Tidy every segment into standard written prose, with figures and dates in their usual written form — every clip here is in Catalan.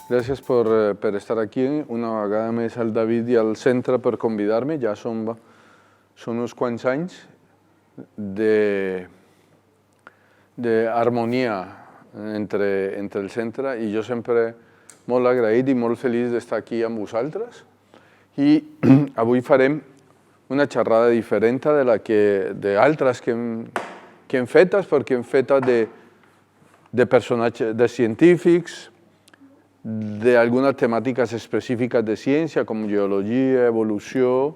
Gràcies per estar aquí. Una vegada més al David i al centre per convidar-me. Ja són uns quants anys d'harmonia entre el centre i jo sempre molt agraït i molt feliç d'estar aquí amb vosaltres. I avui farem una xerrada diferent d'altres que hem fetes, perquè hem fetes de personatges, de científics, d'algunes temàtiques específiques de ciència, com geologia, evolució,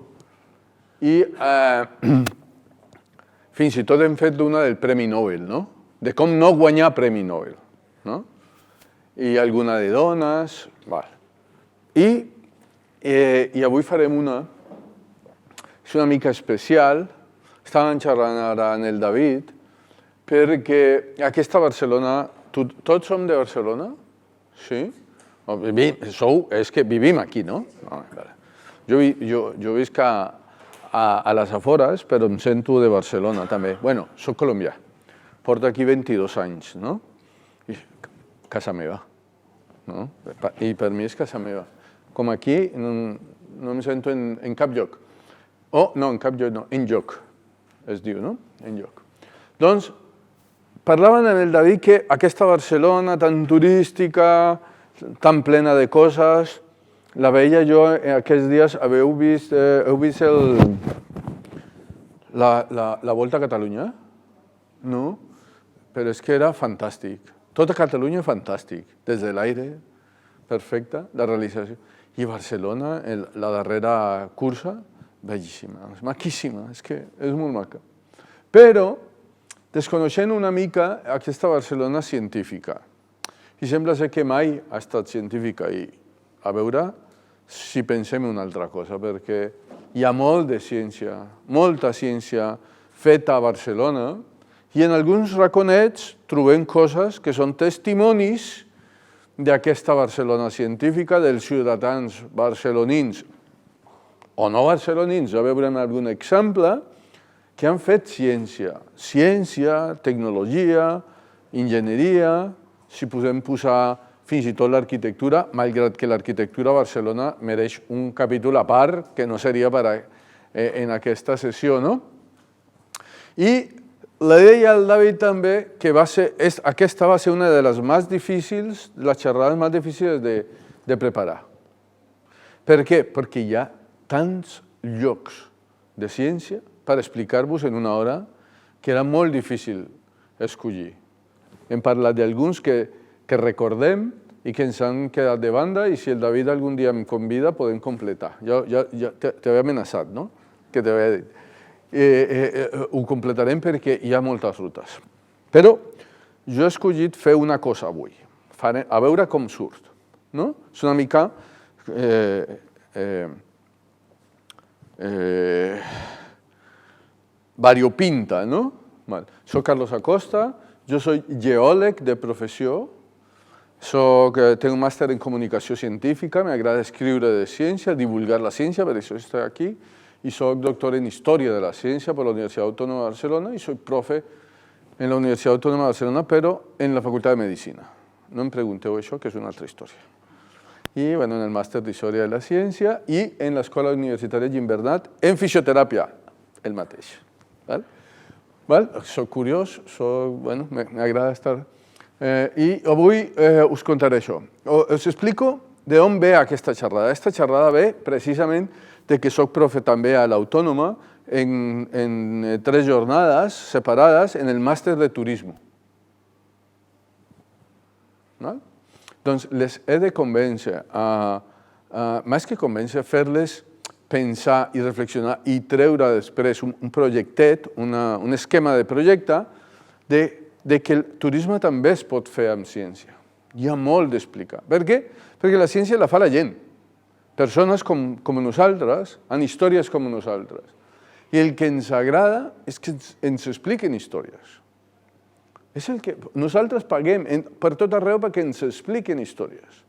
i fins i tot hem fet una del Premi Nobel, no? De com no guanyar Premi Nobel, no? I alguna de dones. I avui farem una, és una mica especial, estàvem xerrant ara amb el David, perquè aquesta Barcelona, tots som de Barcelona? Sí? És que vivim aquí, no? Jo visc a les afores, però em sento de Barcelona també. Bueno, soc colombià, porto aquí 22 anys, no? Casa meva, no? I per mi és casa meva. Com aquí, no em sento en cap lloc. No, en cap lloc no, en lloc, es diu, no? En lloc. Doncs, parlaven amb el David que aquesta Barcelona tan turística, tan plena de coses, la veia jo aquests dies, heu vist la Volta a Catalunya? No? Però és que era fantàstic. Tota Catalunya fantàstic, des de l'aire, perfecte, la realització. I Barcelona, la darrera cursa, bellíssima, maquíssima, és que és molt maca. Però, desconeixent una mica aquesta Barcelona científica, i sembla ser que mai ha estat científica, i a veure si pensem en una altra cosa, perquè hi ha molta ciència feta a Barcelona, i en alguns raconets trobem coses que són testimonis d'aquesta Barcelona científica, dels ciutadans barcelonins o no barcelonins, ja veurem algun exemple, que han fet ciència, tecnologia, enginyeria, si podem posar fins i tot l'arquitectura, malgrat que l'arquitectura a Barcelona mereix un capítol a part, que no seria en aquesta sessió, no? I la deia el David també que aquesta va ser una de les xerrades més difícils de preparar. Per què? Perquè hi ha tants llocs de ciència per explicar-vos en una hora que era molt difícil escollir. Hem parlat d'alguns que recordem i que ens han quedat de banda, i si el David algun dia em convida podem completar. Ja t'havia amenaçat, no? Que t'havia dit. Ho completarem perquè hi ha moltes rutes. Però jo he escollit fer una cosa avui, a veure com surt. És una mica variopinta, no? Soc Carlos Acosta, jo soc geòleg de professió, tenc un màster en comunicació científica, m'agrada escriure de ciència, divulgar la ciència, per això estic aquí, i soc doctor en Història de la Ciència per la Universitat Autònoma de Barcelona i soc profe en la Universitat Autònoma de Barcelona, però en la Facultat de Medicina. No em pregunteu això, que és una altra història. I en el màster d'Història de la Ciència i en l'Escola Universitària Gimbernat en fisioteràpia, el mateix. Soc curiós, m'agrada estar... I avui us contaré això. Us explico d'on ve aquesta xerrada. Aquesta xerrada ve precisament de que soc profe també a l'Autònoma en 3 jornades separades en el màster de turisme. Doncs les he de convèncer, més que convèncer, fer-les pensar i reflexionar i treure després un projectet, un esquema de projecte de que el turisme també es pot fer amb ciència. Hi ha molt d'explicar. Per què? Perquè la ciència la fa la gent. Persones com nosaltres, amb històries com nosaltres. I el que ens agrada és que ens expliquen històries. És el que nosaltres paguem per tot arreu perquè ens expliquen històries.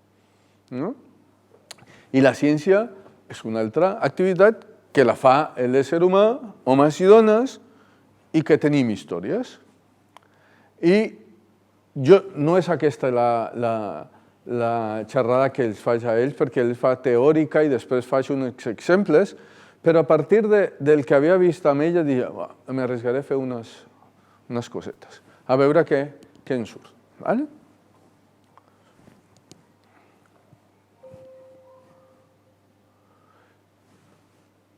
I la ciència és una altra activitat que la fa l'ésser humà, homes i dones, i que tenim històries. I no és aquesta la xerrada que els faig a ells, perquè ell fa teòrica i després faig uns exemples, però a partir del que havia vist amb ella, dic, m'arriscaré a fer unes cosetes, a veure què en surt. Vale?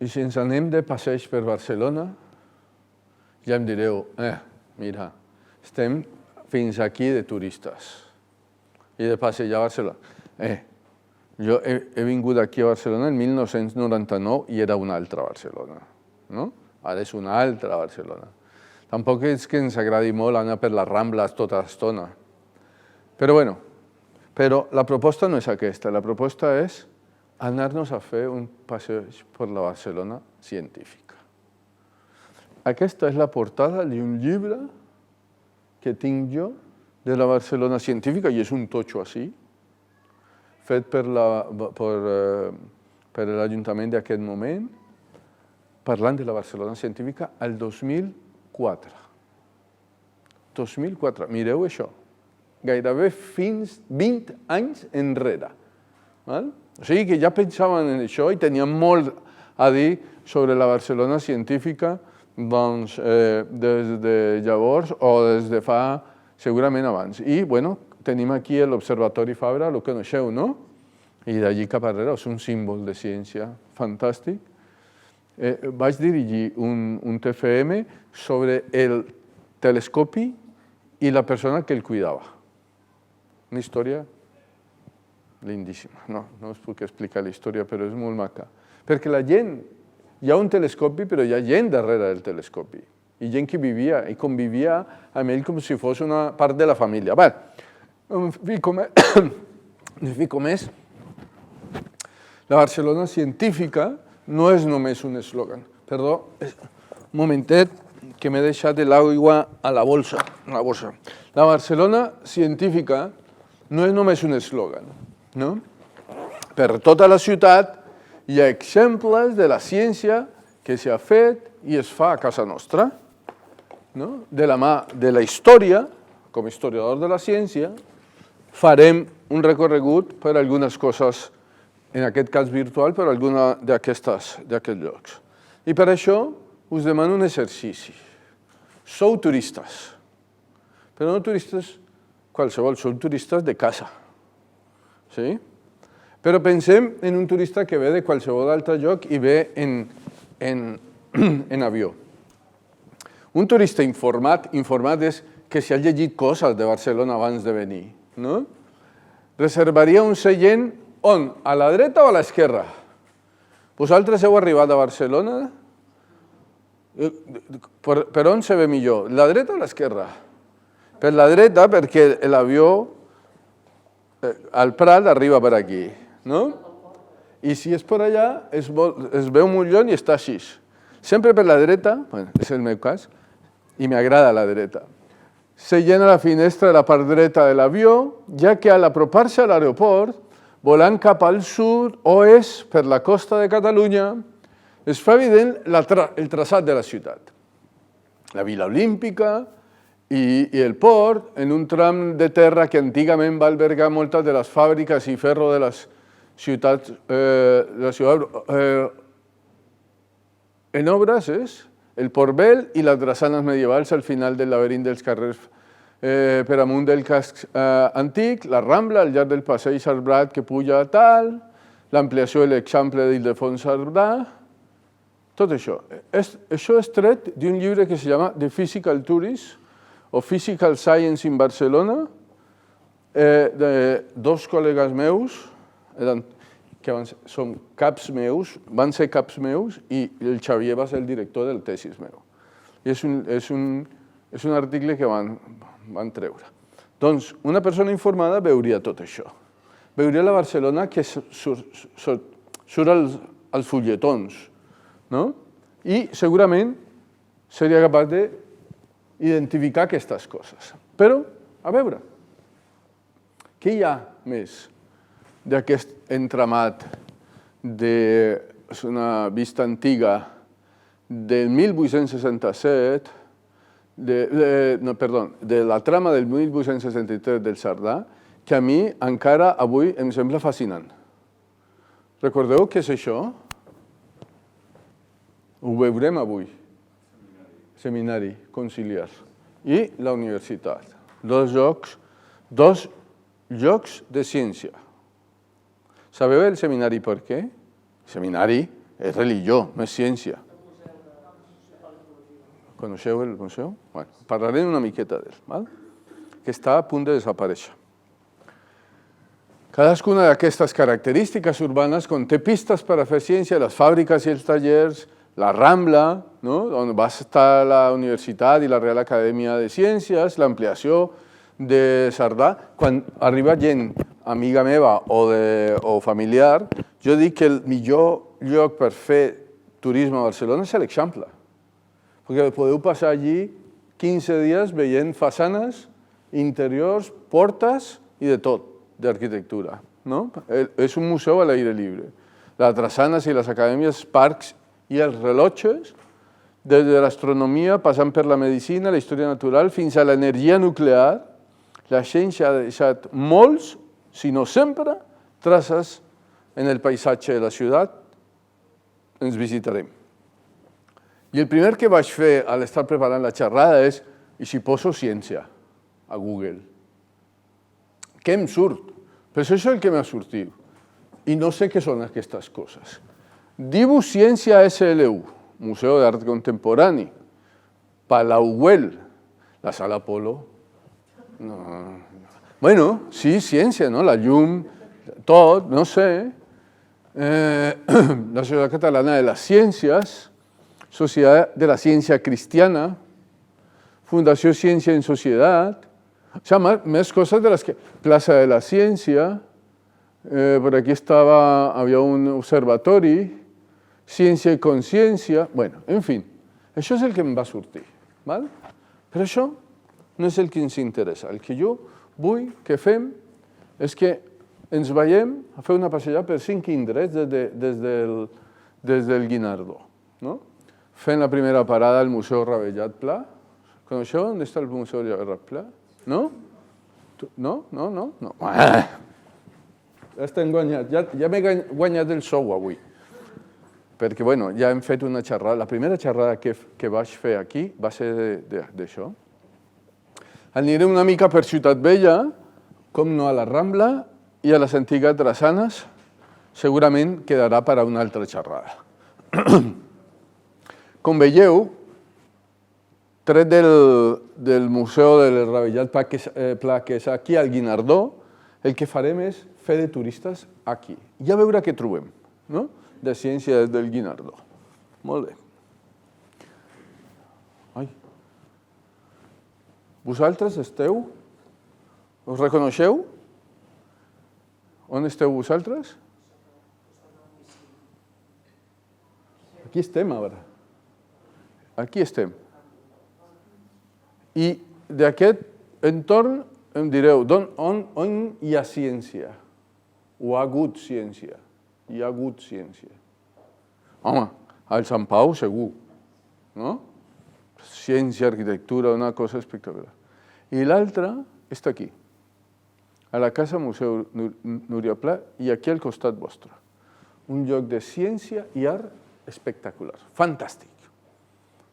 I si ens anem de passeig per Barcelona, ja em direu, mira, estem fins aquí de turistes i de passeig a Barcelona. Jo he vingut aquí a Barcelona en 1999 i era una altra Barcelona, no? Ara és una altra Barcelona. Tampoc és que ens agradi molt anar per les Rambles tota l'estona. Però bueno, la proposta no és aquesta, la proposta és anar-nos a fer un passeig per la Barcelona científica. Aquesta és la portada d'un llibre que tinc jo de la Barcelona científica, i és un totxo així, fet per l'Ajuntament d'aquest moment, parlant de la Barcelona científica al 2004. 2004, mireu això, gairebé fins 20 anys enrere. O sigui que ja pensaven en això i tenien molt a dir sobre la Barcelona científica des de llavors o des de fa segurament abans. I, bueno, tenim aquí l'Observatori Fabra, el coneixeu, no? I d'allí cap arrere és un símbol de ciència fantàstic. Vaig dirigir un TFM sobre el telescopi i la persona que el cuidava. Una història lindíssima. No us puc explicar la història, però és molt maca. Perquè la gent, hi ha un telescopi, però hi ha gent darrere del telescopi. I gent que vivia i convivia amb ell com si fos una part de la família. Bé, em fico més. La Barcelona científica no és només un eslògan. Perdó, un momentet, que m'he deixat l'aigua a la bossa. La Barcelona científica no és només un eslògan. No? Per tota la ciutat hi ha exemples de la ciència que s'ha fet i es fa a casa nostra. No? De la mà de la història, com a historiador de la ciència, farem un recorregut per algunes coses, en aquest cas virtual, per alguna d'aquests llocs. I per això us demano un exercici. Sou turistes, però no turistes qualsevol, sou turistes de casa. Sí? Però pensem en un turista que ve de qualsevol altre lloc i ve en avió. Un turista informat és que si ha llegit coses de Barcelona abans de venir, no? Reservaria un seient on? A la dreta o a l'esquerra? Vosaltres heu arribat a Barcelona? Per on se ve millor? La dreta o l'esquerra? Per la dreta, perquè l'avió al Prat arriba per aquí, no? I si és per allà, es veu molt lluny i està així. Sempre per la dreta, és el meu cas, i m'agrada la dreta. Seient a la finestra de la part dreta de l'avió, ja que al apropar-se a l'aeroport, volant cap al sud-oest per la costa de Catalunya, es fa evident el traçat de la ciutat. La Vila Olímpica i el port, en un tram de terra que antigament va albergar moltes de les fàbriques i ferro de les ciutats en obres, el Port Vell i les drassanes medievals al final del laberint dels carrers per amunt del casc antic, la Rambla, al llarg del passeig arbrat que puja a tal, l'ampliació de l'Eixample d'Ildefons Cerdà, tot això. Això és tret d'un llibre que es llama The Physical Tourist o Physical Science in Barcelona, de dos col·legues meus, que són caps meus, van ser caps meus, i el Xavier va ser el director del tesis meu. I és un article que van treure. Doncs una persona informada veuria tot això. Veuria la Barcelona que surt als fulletons, no? I segurament seria capaç d'identificar aquestes coses. Però, a veure, què hi ha més d'aquest entramat d'una vista antiga del 1867, de la trama del 1863 del Cerdà, que a mi encara avui em sembla fascinant. Recordeu què és això? Ho veurem avui. Seminari conciliar. I la universitat. Dos llocs de ciència. Sabeu el seminari per què? El seminari és religió, no és ciència. Coneixeu el museu? Bueno, parlarem una miqueta d'ell, que està a punt de desaparèixer. Cadascuna d'aquestes característiques urbanes conté pistes per a fer ciència, les fàbriques i els tallers, la Rambla, on va estar la Universitat i la Real Acadèmia de Ciències, l'ampliació de Cerdà. Quan arriba gent, amiga meva o familiar, jo dic que el millor lloc per fer turisme a Barcelona és l'Eixample, perquè podeu passar allí 15 dies veient façanes, interiors, portes i de tot, d'arquitectura. És un museu a l'aire lliure. Les drassanes i les acadèmies, parcs i els rellotges, des de l'astronomia, passant per la medicina, la història natural, fins a l'energia nuclear, la ciència ha deixat molts, si no sempre, traces en el paisatge de la ciutat. Ens visitarem. I el primer que vaig fer a l'estar preparant la xerrada és, i si poso ciència a Google? Què em surt? Però això és el que m'ha sortit. I no sé què són aquestes coses. Dibu Ciència SLU, Museu d'Art Contemporani, Palau Güell, la Sala Polo. Bueno, sí, ciència, no? La llum, tot, no sé. La Societat Catalana de les Ciències, Societat de la Ciència Cristiana, Fundació Ciència en Societat, o sigui, més coses de les que... Plaça de la Ciència, per aquí havia un observatori, Ciència i Consciència, bueno, en fi, això és el que em va sortir, val? Però això no és el que ens interessa. El que jo vull que fem és que ens veiem a fer una passejada per 5 indrets des del Guinardó. Fent la primera parada al Museu Ravelllat Pla. Coneixeu on està el Museu Ravelllat Pla? No? No? Ja estem guanyats. Ja m'he guanyat el sou avui. Perquè, bueno, ja hem fet una xerrada. La primera xerrada que vaig fer aquí va ser d'això. Anirem una mica per Ciutat Vella, com no a la Rambla i a les antigues drassanes. Segurament quedarà per a una altra xerrada. Com veieu, tret del Museu del Ravelllat Pla, que és aquí al Guinardó, el que farem és fer de turistes aquí. I a veure què trobem, no? De ciència del Guinardó. Molt bé. Ai. Vosaltres esteu? Us reconeixeu? On esteu vosaltres? Aquí estem ara. Aquí estem. I d'aquest entorn em direu, on hi ha ciència? O ha hagut ciència? Hi ha hagut ciència. Home, al Sant Pau segur, no? Ciència, arquitectura, una cosa espectacular. I l'altra està aquí, a la Casa Museu Núria Pla i aquí al costat vostre. Un lloc de ciència i art espectacular, fantàstic.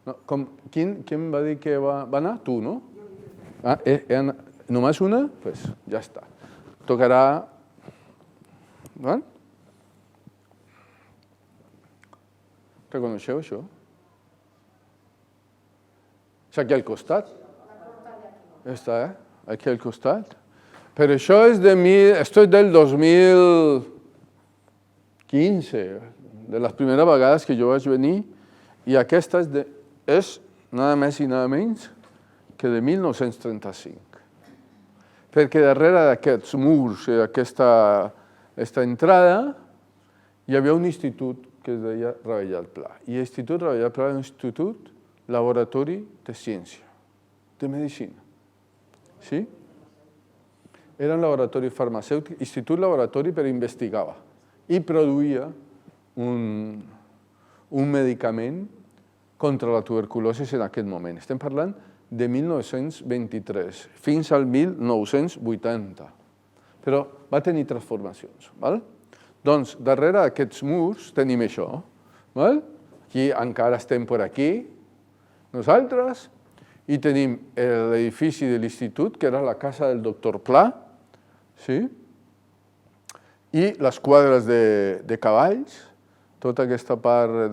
Qui va dir que va anar? Tu, no? Només una? Doncs ja està. Tocarà... Reconeixeu això? És aquí al costat? Està, aquí al costat. Però això és del 2015, de les primeres vegades que jo vaig venir, i aquesta és nada més i nada menys que de 1935. Perquè darrere d'aquests murs i d'aquesta entrada hi havia un institut que es deia Ravelllat Pla. I l'Institut Ravelllat Pla era un institut laboratori de ciència, de medicina. Sí? Era un laboratori farmacèutic, institut laboratori, però investigava i produïa un medicament contra la tuberculosi en aquest moment. Estem parlant de 1923 fins al 1980. però va tenir transformacions. Doncs, darrere d'aquests murs tenim això. Aquí encara estem per aquí, nosaltres, i tenim l'edifici de l'institut, que era la casa del doctor Pla, i les quadres de cavalls, tota aquesta part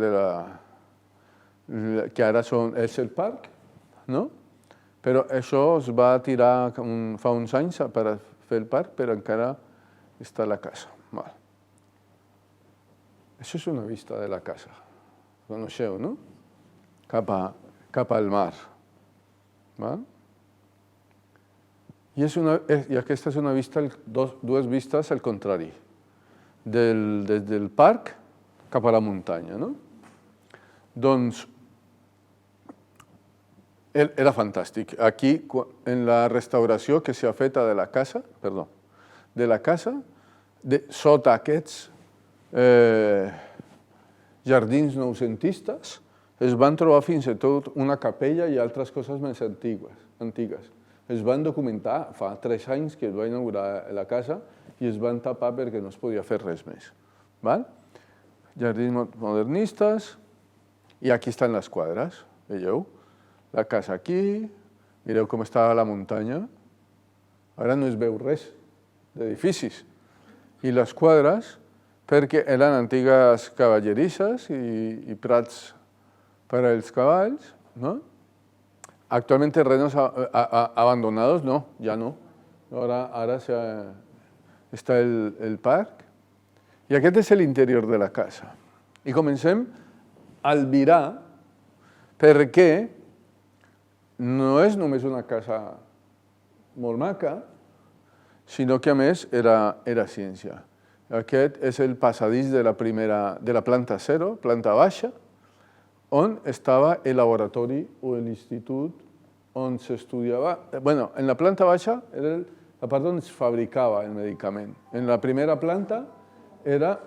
que ara és el parc, però això es va tirar fa uns anys per fer el parc, però encara està la casa. Això és una vista de la casa, coneixeu, no? Cap al mar. I aquesta és una vista, dues vistes al contrari, des del parc cap a la muntanya. Doncs era fantàstic. Aquí, en la restauració que s'ha fet de la casa, sota aquests jardins noucentistes, es van trobar fins i tot una capella i altres coses més antigues. Es van documentar fa 3 anys que es va inaugurar la casa i es van tapar perquè no es podia fer res més. Jardins modernistes, i aquí estan les quadres, veieu? La casa aquí, mireu com estava la muntanya, ara no es veu res d'edificis. I les quadres, perquè eren antigues cavallerisses i prats per als cavalls, actualment terrenos abandonados, no, ja no. Ara està el parc. I aquest és l'interior de la casa. I comencem a albirar perquè no és només una casa molt maca, sinó que a més era ciència. Aquest és el passadís de la planta 0, planta baixa, on estava el laboratori o l'institut on s'estudiava. Bueno, en la planta baixa era la part on es fabricava el medicament. En la primera planta era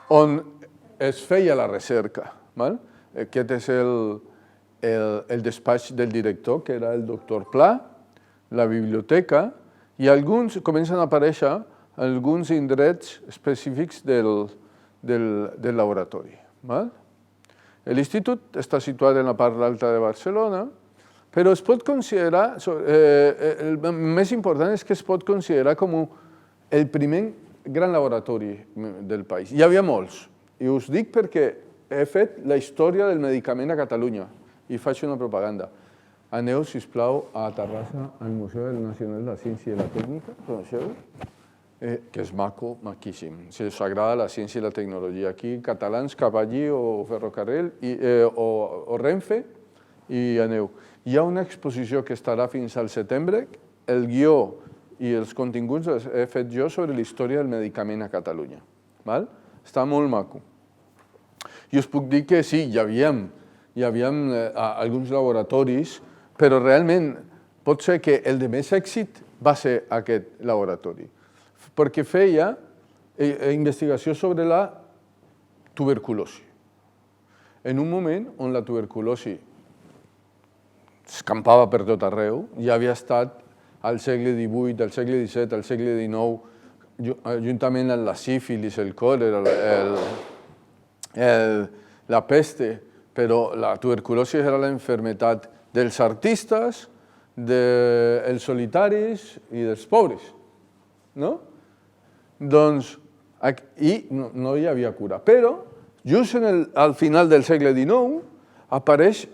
on es feia la recerca. Aquest és el despatx del director, que era el doctor Pla, la biblioteca, i comencen a aparèixer alguns indrets específics del laboratori. L'institut està situat en la part alta de Barcelona, però es pot considerar, el més important és que es pot considerar com el primer gran laboratori del país. Hi havia molts, i us dic perquè he fet la història del medicament a Catalunya i faig una propaganda. Aneu, sisplau, a Terrassa, al Museu Nacional de la Ciència i la Tècnica, coneixeu? Que és maco, maquíssim. Si us agrada la ciència i la tecnologia. Aquí, catalans, cap allí, o Ferrocarril, o Renfe, i aneu. Hi ha una exposició que estarà fins al setembre. El guió i els continguts els he fet jo sobre la història del medicament a Catalunya. Està molt maco. I us puc dir que sí, hi havia alguns laboratoris, però realment pot ser que el de més èxit va ser aquest laboratori, perquè feia investigació sobre la tuberculosi. En un moment on la tuberculosi escampava per tot arreu, ja havia estat al segle XVIII, al segle XVII, al segle XIX, juntament amb la sífilis, el còlera, la peste, però la tuberculosi era la enfermetat dels artistes, dels solitaris i dels pobres. Doncs, i no hi havia cura. Però, just al final del segle XIX, apareix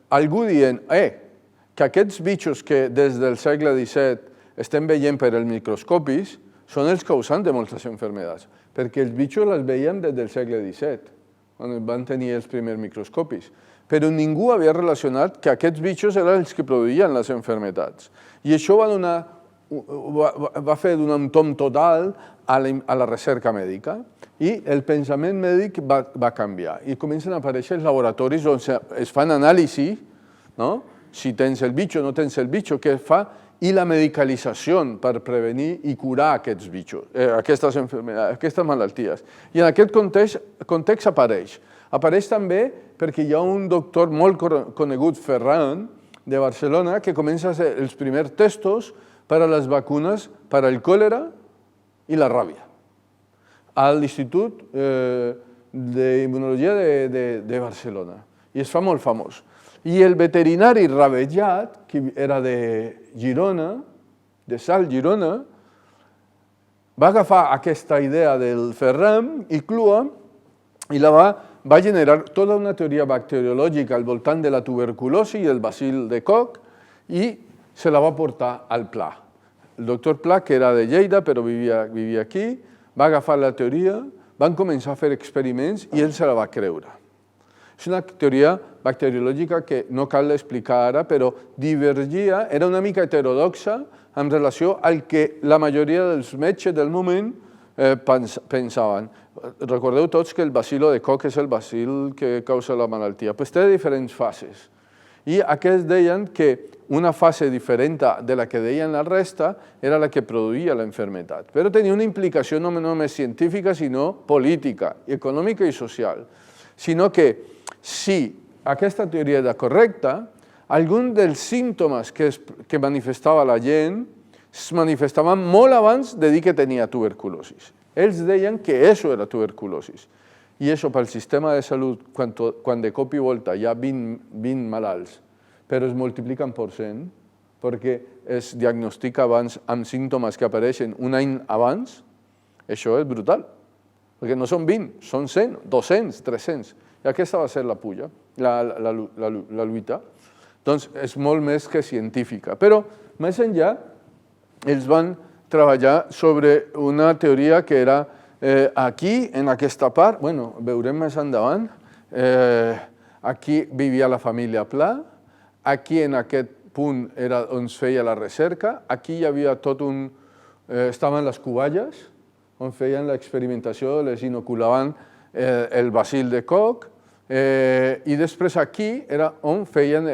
algú dient que aquests bitxos que des del segle XVII estem veient per els microscopis són els causants de moltes malalties, perquè els bitxos els veiem des del segle XVII, on van tenir els primers microscopis. Però ningú havia relacionat que aquests bitxos eren els que produïen les malalties. I això va fer donar un tom total a la recerca mèdica i el pensament mèdic va canviar. I comencen a aparèixer els laboratoris on es fan anàlisi, si tens el bitxo o no tens el bitxo, què fa, i la medicalització per prevenir i curar aquests bitxos, aquestes malalties. I en aquest context apareix. Apareix també perquè hi ha un doctor molt conegut, Ferran, de Barcelona, que comença a fer els primers testos para las vacunas para el cólera y la rabia, al Institut d'Immunologia de Barcelona. I es fa molt famós. I el veterinari Ravellat, que era de Girona, de Salt, Girona, va agafar aquesta idea del Ferran i Clua i va generar tota una teoria bacteriològica al voltant de la tuberculosi i el bacil de Koch i se la va portar al Pla. El doctor Pla, que era de Lleida però vivia aquí, va agafar la teoria, van començar a fer experiments i ell se la va creure. És una teoria bacteriològica que no cal explicar ara, però divergia, era una mica heterodoxa en relació al que la majoria dels metges del moment pensaven. Recordeu tots que el bacilo de Koch és el bacil que causa la malaltia. Pues té diferents fases. I aquests deien que una fase diferent de la que deien la resta era la que produïa la malaltia. Però tenia una implicació no només científica, sinó política, econòmica i social. Sinó que si aquesta teoria era correcta, alguns dels símptomes que manifestava la gent es manifestaven molt abans de dir que tenia tuberculosi. Ells deien que això era tuberculosi. I això pel sistema de salut, quan de cop i volta hi ha 20 malalts, però es multipliquen per 100, perquè es diagnostica abans amb símptomes que apareixen un any abans, això és brutal. Perquè no són 20, són 100, 200, 300. I aquesta va ser la puja, la lluita. Doncs és molt més que científica. Però, més enllà, ells van treballar sobre una teoria que era aquí, en aquesta part, bueno, veurem més endavant, aquí vivia la família Pla, aquí en aquest punt era on es feia la recerca, aquí hi havia tot un... estaven les covalles, on feien l'experimentació, les inoculaven el bacil de Koch, i després aquí era on feien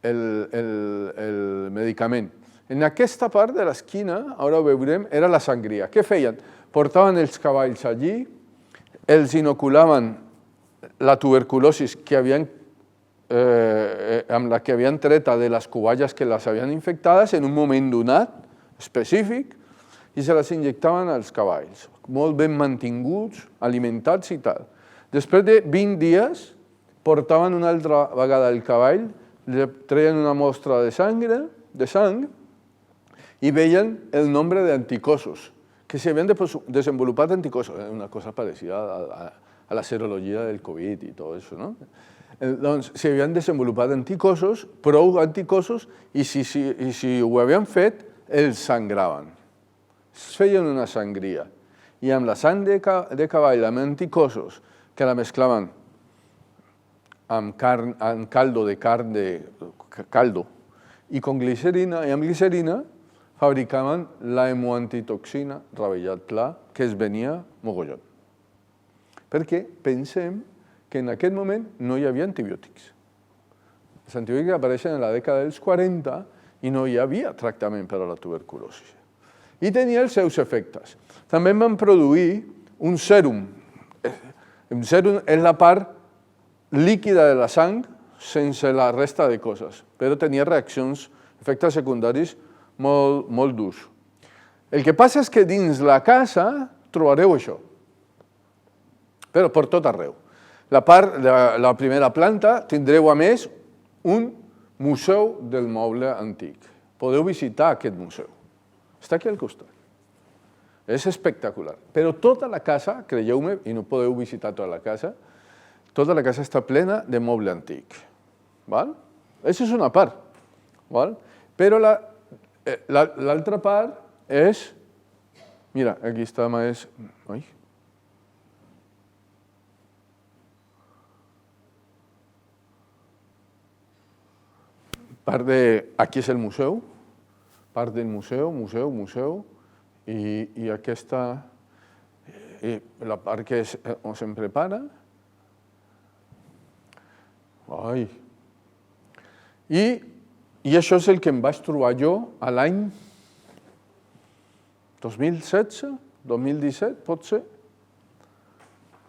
el medicament. En aquesta part de l'esquina, ara ho veurem, era la sangria. Què feien? Portaven els cavalls allí, els inoculaven la tuberculosi amb la que havien tret de les covalles que les havien infectades en un moment donat, específic, i se les injectaven als cavalls, molt ben mantinguts, alimentats i tal. Després de 20 dies, portaven una altra vegada el cavall, treien una mostra de sang, i veien el nombre d'anticossos, que s'havien desenvolupat anticossos, una cosa parecida a la serologia del Covid i tot això, no? Doncs s'havien desenvolupat anticossos, prou anticossos, i si ho havien fet, els sangraven. Es feien una sangria. I amb la sang de cavall, amb anticossos, que la mesclaven amb caldo de carn i amb glicerina, fabricaven la hemoantitoxina Ravellat Pla, que es venia mogollon. Perquè pensem que en aquest moment no hi havia antibiòtics. Els antibiòtics apareixen en la dècada dels 40 i no hi havia tractament per a la tuberculosi. I tenia els seus efectes. També van produir un sèrum. El sèrum és la part líquida de la sang sense la resta de coses, però tenia reaccions, efectes secundaris molt durs. El que passa és que dins la casa trobareu això, però per tot arreu. La primera planta tindreu a més un museu del moble antic. Podeu visitar aquest museu. Està aquí al costat. És espectacular. Però tota la casa, creieu-me, i no podeu visitar tota la casa està plena de moble antic. Això és una part. Però l'altra part és... Mira, aquí està més... Aquí és el museu, part del museu, i aquesta, la part que és on se'n prepara. I això és el que em vaig trobar jo a l'any 2016, 2017, pot ser.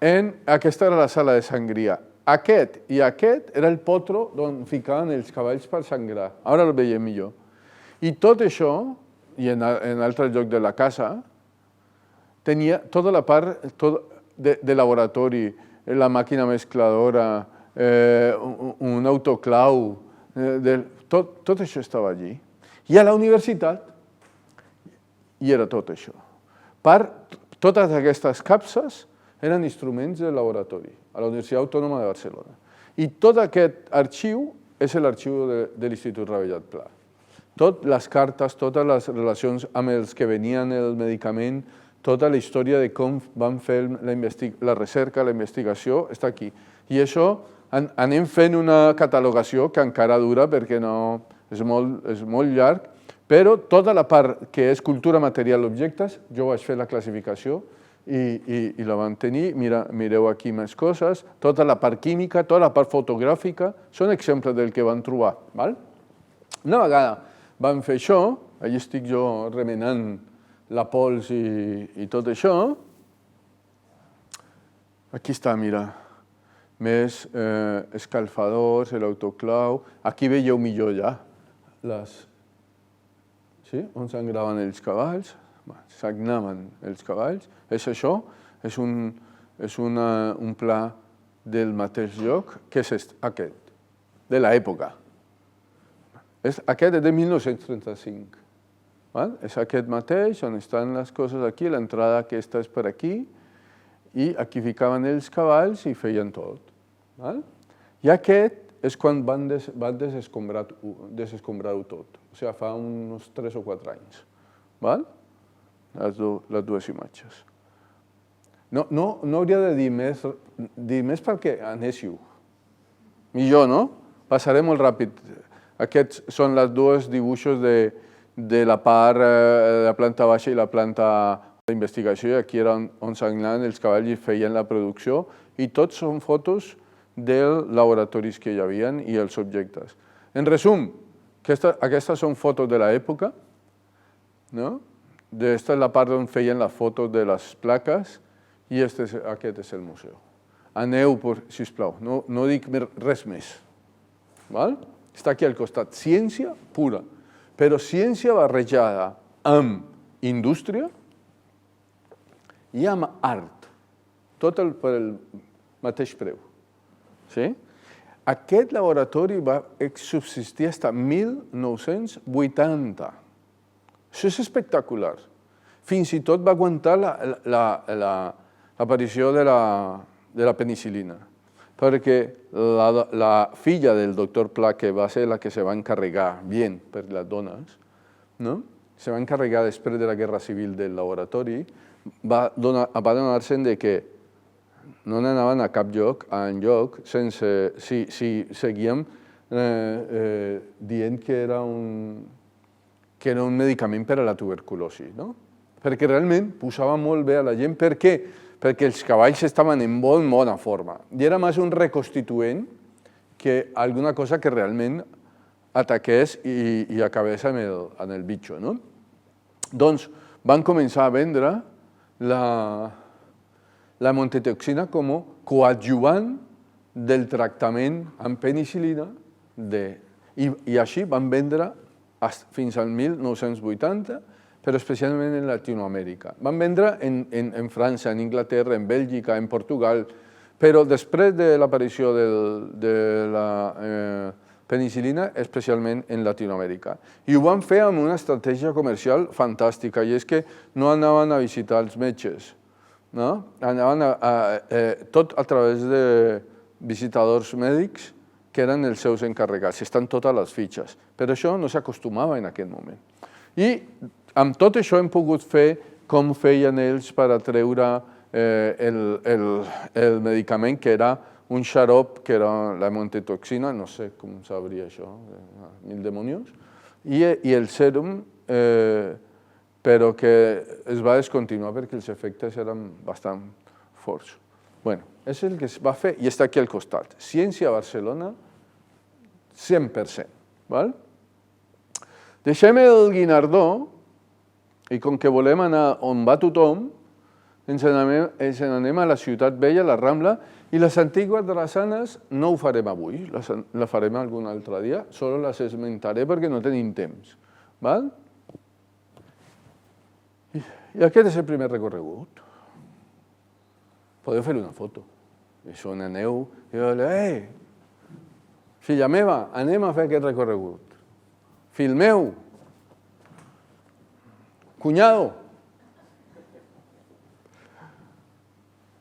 Aquesta era la sala de sangria. Aquest i aquest era el potro on ficaven els cavalls per sangrar. Ara el veiem millor. I tot això, i en altre lloc de la casa, tenia tota la part de laboratori, la màquina mescladora, un autoclau, tot això estava allí. I a la universitat hi era tot això. Totes aquestes capses eren instruments de laboratori a la Universitat Autònoma de Barcelona. I tot aquest arxiu és l'arxiu de l'Institut Revellat Pla. Totes les cartes, totes les relacions amb els que venien el medicament, tota la història de com van fer la recerca, la investigació, està aquí. I això anem fent una catalogació que encara dura perquè és molt llarg, però tota la part que és cultura material objectes, jo vaig fer la classificació i la van tenir. Mireu aquí més coses, tota la part química, tota la part fotogràfica, són exemples del que van trobar. Una vegada van fer això, allà estic jo remenant la pols i tot això. Aquí està, mira, més escalfadors, l'autoclau. Aquí veieu millor ja on sangraven els cavalls, sagnaven els cavalls. És això, és un pla del mateix lloc, que és aquest, de l'època. Aquest és de 1935. És aquest mateix, on estan les coses aquí, l'entrada aquesta és per aquí, i aquí ficaven els cavalls i feien tot. I aquest és quan van desescombrar-ho tot, o sigui, fa uns 3 o 4 anys. Les dues imatges. No hauria de dir més perquè anéssiu. Millor, no? Passaré molt ràpid. Aquests són els dos dibuixos de la part de la planta baixa i la planta d'investigació, i aquí era on sagnaven els cavalls i feien la producció, i tots són fotos dels laboratoris que hi havia i els objectes. En resum, aquestes són fotos de l'època, aquesta és la part on feien les fotos de les plaques, i aquest és el museu. Aneu, sisplau, no dic res més. Està aquí al costat, ciència pura, però ciència barrejada amb indústria i amb art, tot per el mateix preu. Aquest laboratori va subsistir fins a 1980. Això és espectacular. Fins i tot va aguantar l'aparició de la penicil·lina, perquè la filla del doctor Pla, que va ser la que se va encarregar, bien per les dones, se va encarregar després de la Guerra Civil del laboratori, va adonar-se que no n'anaven a cap lloc, si seguíem dient que era un medicament per a la tuberculosi, perquè realment posava molt bé a la gent. Per què? Perquè els cavalls estaven en molt bona forma i era més un reconstituent que alguna cosa que realment ataqués i acabés en el bitxo. Doncs van començar a vendre la montetoxina com a coadjuvant del tractament amb penicil·lina i així van vendre fins al 1980, però especialment en Llatinoamèrica. Van vendre en França, en Anglaterra, en Bèlgica, en Portugal, però després de l'aparició de la penicil·lina, especialment en Llatinoamèrica. I ho van fer amb una estratègia comercial fantàstica, i és que no anaven a visitar els metges, anaven tot a través de visitadors mèdics que eren els seus encarregats, estan totes les fitxes. Però això no s'acostumava en aquell moment. I amb tot això hem pogut fer com feien ells per a treure el medicament, que era un xarop, que era la montetoxina, no sé com sabria això, mil demonios, i el sèrum, però que es va descontinuar perquè els efectes eren bastant forts. Bé, és el que es va fer i està aquí al costat. Ciència a Barcelona, 100%. Deixem el Guinardó i com que volem anar on va tothom, ens n'anem a la Ciutat Vella, a la Rambla, i les antigues drassanes no ho farem avui, la farem algun altre dia, sols les esmentaré perquè no tenim temps. Val? I aquest és el primer recorregut. Podeu fer una foto. Això on aneu i dieu, filla meva, anem a fer aquest recorregut. Fill meu, cunyado.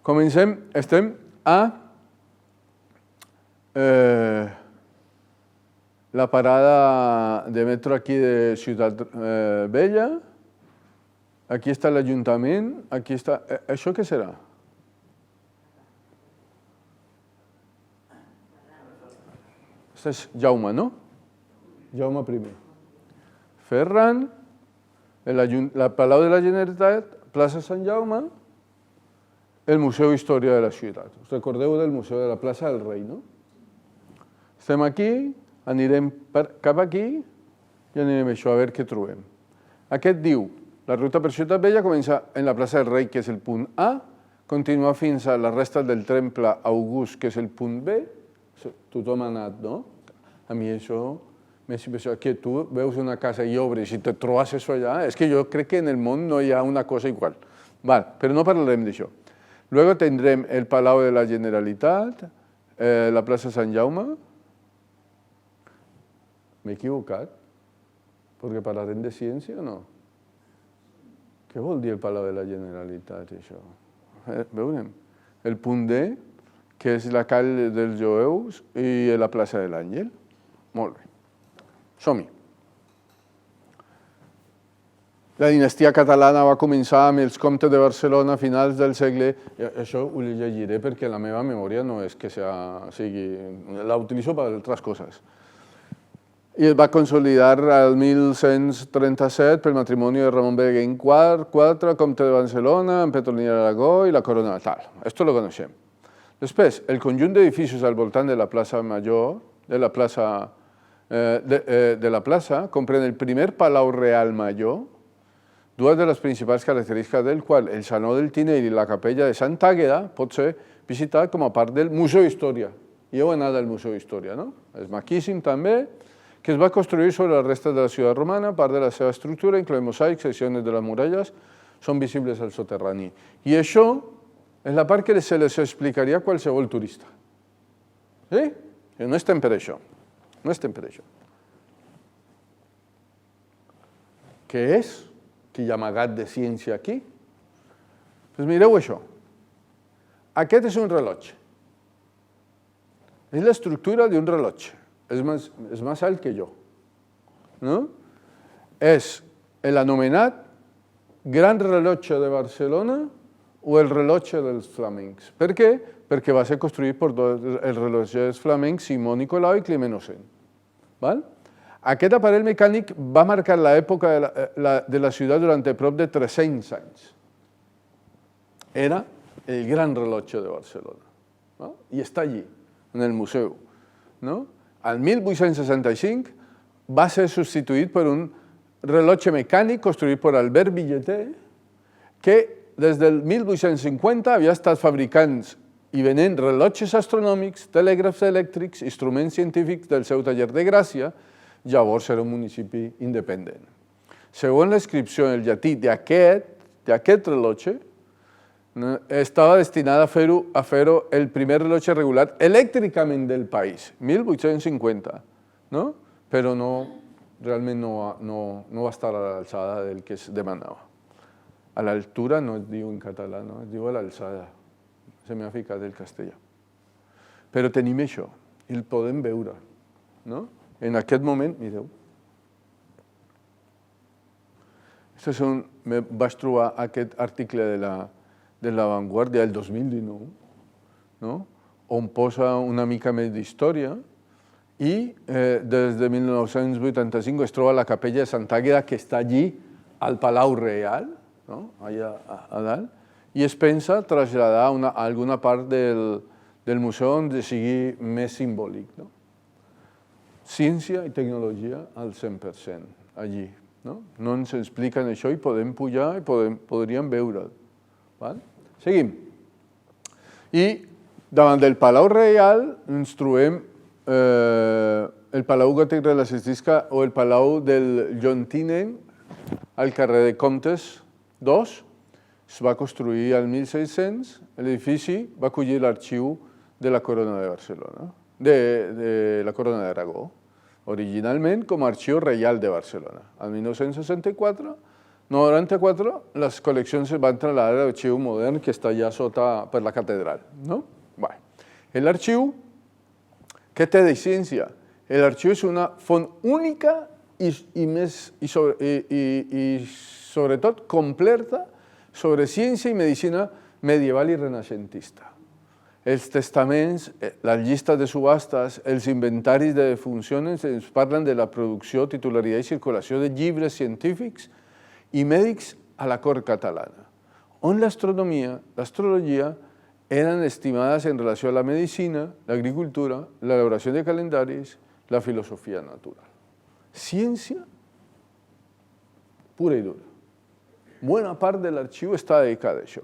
Comencem, estem a la parada de metro aquí de Ciutat Vella. Aquí està l'Ajuntament, aquí està... Això què serà? Això és Jaume, no? Jaume I. Ferran, la Palau de la Generalitat, plaça Sant Jaume, el Museu d'Història de la ciutat. Us recordeu del Museu de la plaça del Rei, no? Estem aquí, anirem cap aquí i anirem això, a veure què trobem. Aquest diu, la ruta per Ciutat Vella comença en la plaça del Rei, que és el punt A, continua fins a la resta del Temple August, que és el punt B. Tothom ha anat, no? A mi això m'és impressionant, que tu veus una casa i obres i te trobes això allà, és que jo crec que en el món no hi ha una cosa igual. Però no parlarem d'això. Luego tendrem el Palau de la Generalitat, la plaça Sant Jaume. M'he equivocat? Perquè parlarem de ciència o no? Què vol dir el Palau de la Generalitat, això? Veurem. El punt D, que és la Call dels Jueus i la plaça de l'Àngel. Molt bé. Som-hi. La dinastia catalana va començar amb els comtes de Barcelona a finals del segle... Això ho llegiré perquè la meva memòria no és que sigui... La utilitzo per altres coses. I es va consolidar el 1137 pel matrimoni de Ramon Berenguer IV, comte de Barcelona, amb Petronila d'Aragó i la corona natal. Esto lo coneixem. Després, el conjunt d'edificis al voltant de la plaça Major, de la plaça, comprèn el primer Palau Real Major, dues de les principals característiques del qual el Saló del Tinell i la Capella de Sant Àgueda pot ser visitat com a part del Museu d'Història. I heu anat al Museu d'Història, no? És maquíssim també, que es va construir sobre les restes de la ciutat romana, part de la seva estructura, incloent mosaics, seccions de les muralles, són visibles al soterrani. I això és la part que se les explicaria a qualsevol turista. Sí? No estem per això. No estem per això. Què és? Que hi ha amagat de ciència aquí? Doncs mireu això. Aquest és un rellotge. És l'estructura d'un rellotge. És més alt que jo. És l'anomenat Gran Rellotge de Barcelona o el rellotge dels flamencs. Per què? Perquè va ser construït per els rellotgers flamencs Simó Nicolau i Climent Ocent. Aquest aparell mecànic va marcar l'època de la ciutat durant prop de 300 anys. Era el gran rellotge de Barcelona. I està allí, en el museu. El 1865 va ser substituït per un rellotge mecànic construït per Albert Villeter, que des del 1850 havia estat fabricant i venent rellotges astronòmics, telègrafs elèctrics, instruments científics del seu taller de Gràcia. Llavors era un municipi independent. Segons la inscripció en el llatí d'aquest rellotge, estava destinat a fer-ho el primer rellotge regulat elèctricament del país, 1850, però realment no va estar a l'alçada del que es demanava. A l'altura no es diu en català, es diu a l'alçada. Se m'ha ficat el castellà. Però tenim això, i el podem veure. En aquest moment, mireu, vaig trobar aquest article de La Vanguardia del 2019, on posa una mica més d'història, i des de 1985 es troba la capella de Sant Àgueda, que està allí, al Palau Real, allà a dalt, i es pensa traslladar a alguna part del museu on sigui més simbòlic. Ciència i tecnologia al 100%, allí. No ens expliquen això i podem pujar i podríem veure'l. Seguim. I davant del Palau Reial ens trobem el Palau Gòtic Renaixentista o el Palau del John Tinent, al carrer de Comtes 2, es va construir al 1600, l'edifici va acollir l'arxiu de la Corona de Barcelona, de la Corona d'Aragó, originalment com a Arxiu Reial de Barcelona. Al 1964, les col·leccions es van trasladar a l'arxiu modern que està allà sota per la catedral. L'arxiu, què té de ciència? L'arxiu és una font única i sobretot completa sobre ciència i medicina medieval i renaixentista. Els testaments, les llistes de subhastes, els inventaris de defuncions ens parlen de la producció, titularitat i circulació de llibres científics i mèdics a la cort catalana, on l'astronomia, l'astrologia eren estimades en relació a la medicina, l'agricultura, l'elaboració de calendaris, la filosofia natural. Ciència pura i dura. Bona part de l'arxiu està dedicada a això.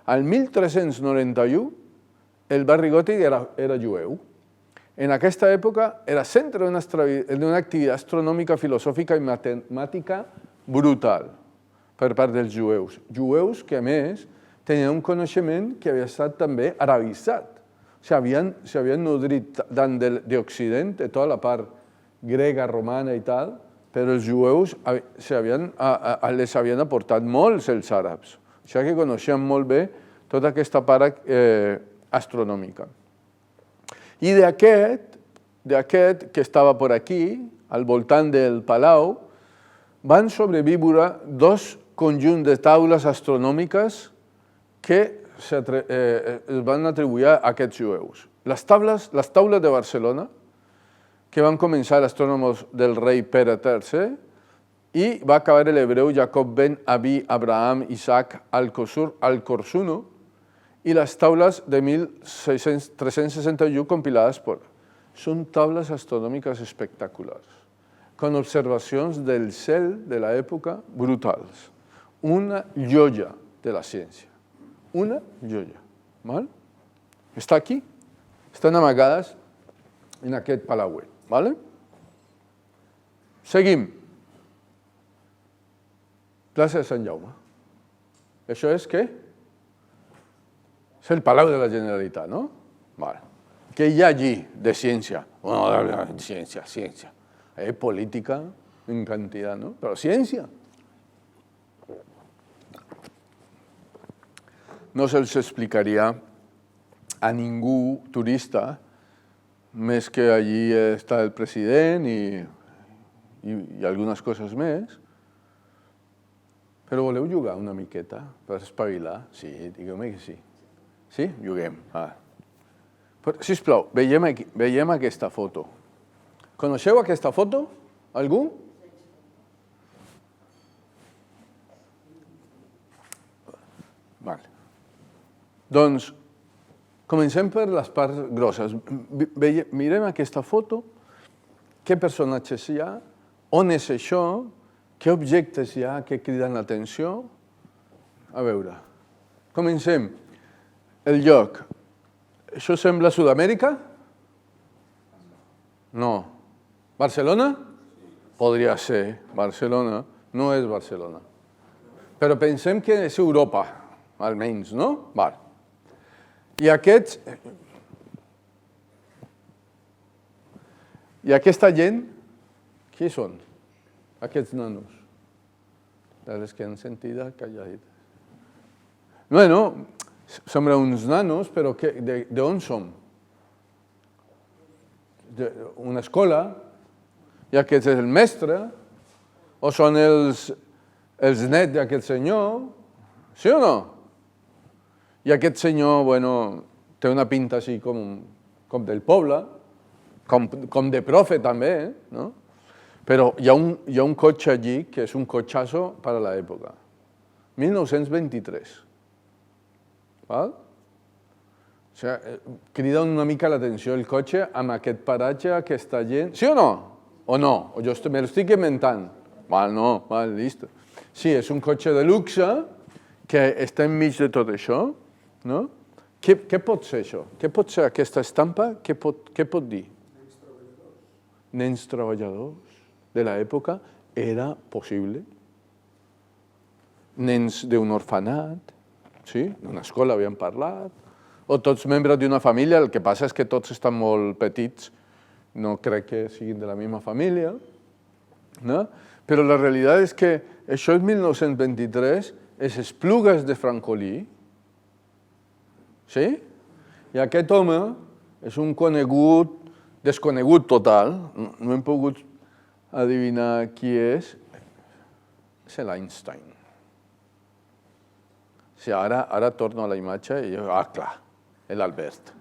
Al 1391, el barri gòtic era jueu. En aquesta època era centre d'una activitat astronòmica, filosòfica i matemàtica brutal per part dels jueus. Jueus que, a més, tenien un coneixement que havia estat també arabitzat. S'havien nodrit tant d'Occident, de tota la part grega, romana i tal, però els jueus les havien aportat molts els àrabs. O sigui que coneixien molt bé tota aquesta part astronòmica. I d'aquest que estava per aquí, al voltant del palau, van sobreviure dos conjunts de taules astronòmiques que es van atribuir a aquests jueus. Les taules de Barcelona, que van començar astrònoms del rei Pere III, i va acabar l'hebreu Jacob ben Abi Abraham Isaac al-Korsuno, i les taules de 1361 compilades per. Són taules astronòmiques espectaculars, con observacions del cel de l'època brutals. Una joia de la ciència. Una joia. Està aquí. Estan amagades en aquest palauet. Seguim. Plaça de Sant Jaume. Això és què? És el Palau de la Generalitat, no? Què hi ha allí de ciència? Ciència. Política en quantitat, no? Però ciència. No se'ls explicaria a ningú turista, més que allí està el president i algunes coses més. Però voleu jugar una miqueta per espavilar? Sí, digueu-me que sí. Sí? Juguem. Sisplau, veiem aquesta foto. Coneixeu aquesta foto? Algú? Doncs comencem per les parts grosses. Mirem aquesta foto, què personatges hi ha, on és això, què objectes hi ha que criden l'atenció. A veure, comencem. El lloc. Això sembla Sud-amèrica? No. Barcelona? Podria ser Barcelona. No és Barcelona. Però pensem que és Europa, almenys, no? I aquesta gent, qui són? Aquests nanos. Els que han sentit calladites. Bueno, sembla uns nanos, però d'on som? Una escola, i aquest és el mestre, o són els nets d'aquest senyor, sí o no? I aquest senyor, bueno, té una pinta així com del poble, com de profe també, no? Però hi ha un cotxe allí que és un cotxazo per a l'època. 1923. Crida una mica l'atenció el cotxe amb aquest paratge, aquesta gent. Sí o no? O no? O jo me l'estic inventant? No, listo. Sí, és un cotxe de luxe que està enmig de tot això. Què pot ser això? Què pot ser aquesta estampa? Què pot dir? nens treballadors de l'època, era possible. Nens d'un orfenat, sí? D'una escola havíem parlat, o tots membres d'una família, el que passa és que tots estan molt petits, no crec que siguin de la misma família, no? Però la realitat és que això és 1923, les Esplugues de Francolí, sí? I aquest home és un conegut, desconegut total, no hem pogut adivinar qui és l'Einstein. Sí, ara torno a la imatge i jo, clar, l'Albert.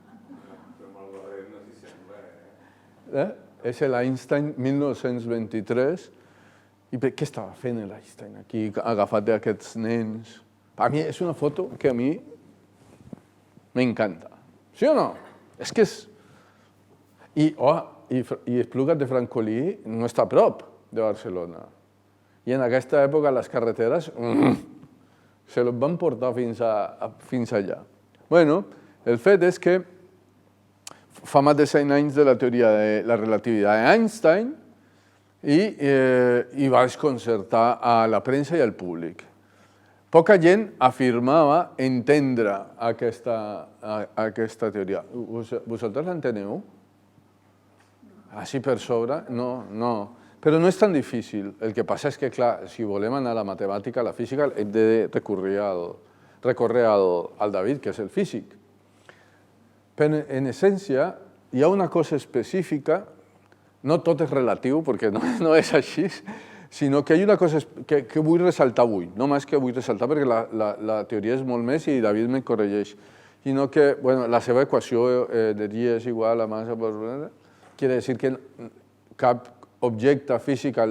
És l'Einstein 1923. I què estava fent l'Einstein aquí, agafat d'aquests nens? A mi és una foto que a mi m'encanta. Sí o no? És que és... I Esplugues de Francolí no està a prop de Barcelona. I en aquesta època les carreteres se les van portar fins allà. Bueno, el fet és que fa més de 100 anys de la teoria de la relativitat d'Einstein i va desconcertar a la premsa i al públic. Poca gent afirmava entendre aquesta teoria. Vosaltres l'enteneu? Així per sobre? No. Però no és tan difícil. El que passa és que, clar, si volem anar a la matemàtica, a la física, hem de recórrer al David, que és el físic. Però, en essència, hi ha una cosa específica, no tot és relatiu, perquè no és així, sinó que hi ha una cosa que vull ressaltar avui, no més que vull ressaltar, perquè la teoria és molt més i David me corregeix, sinó que la seva equació d'energia és igual a massa per quiere decir que cap objecte físic a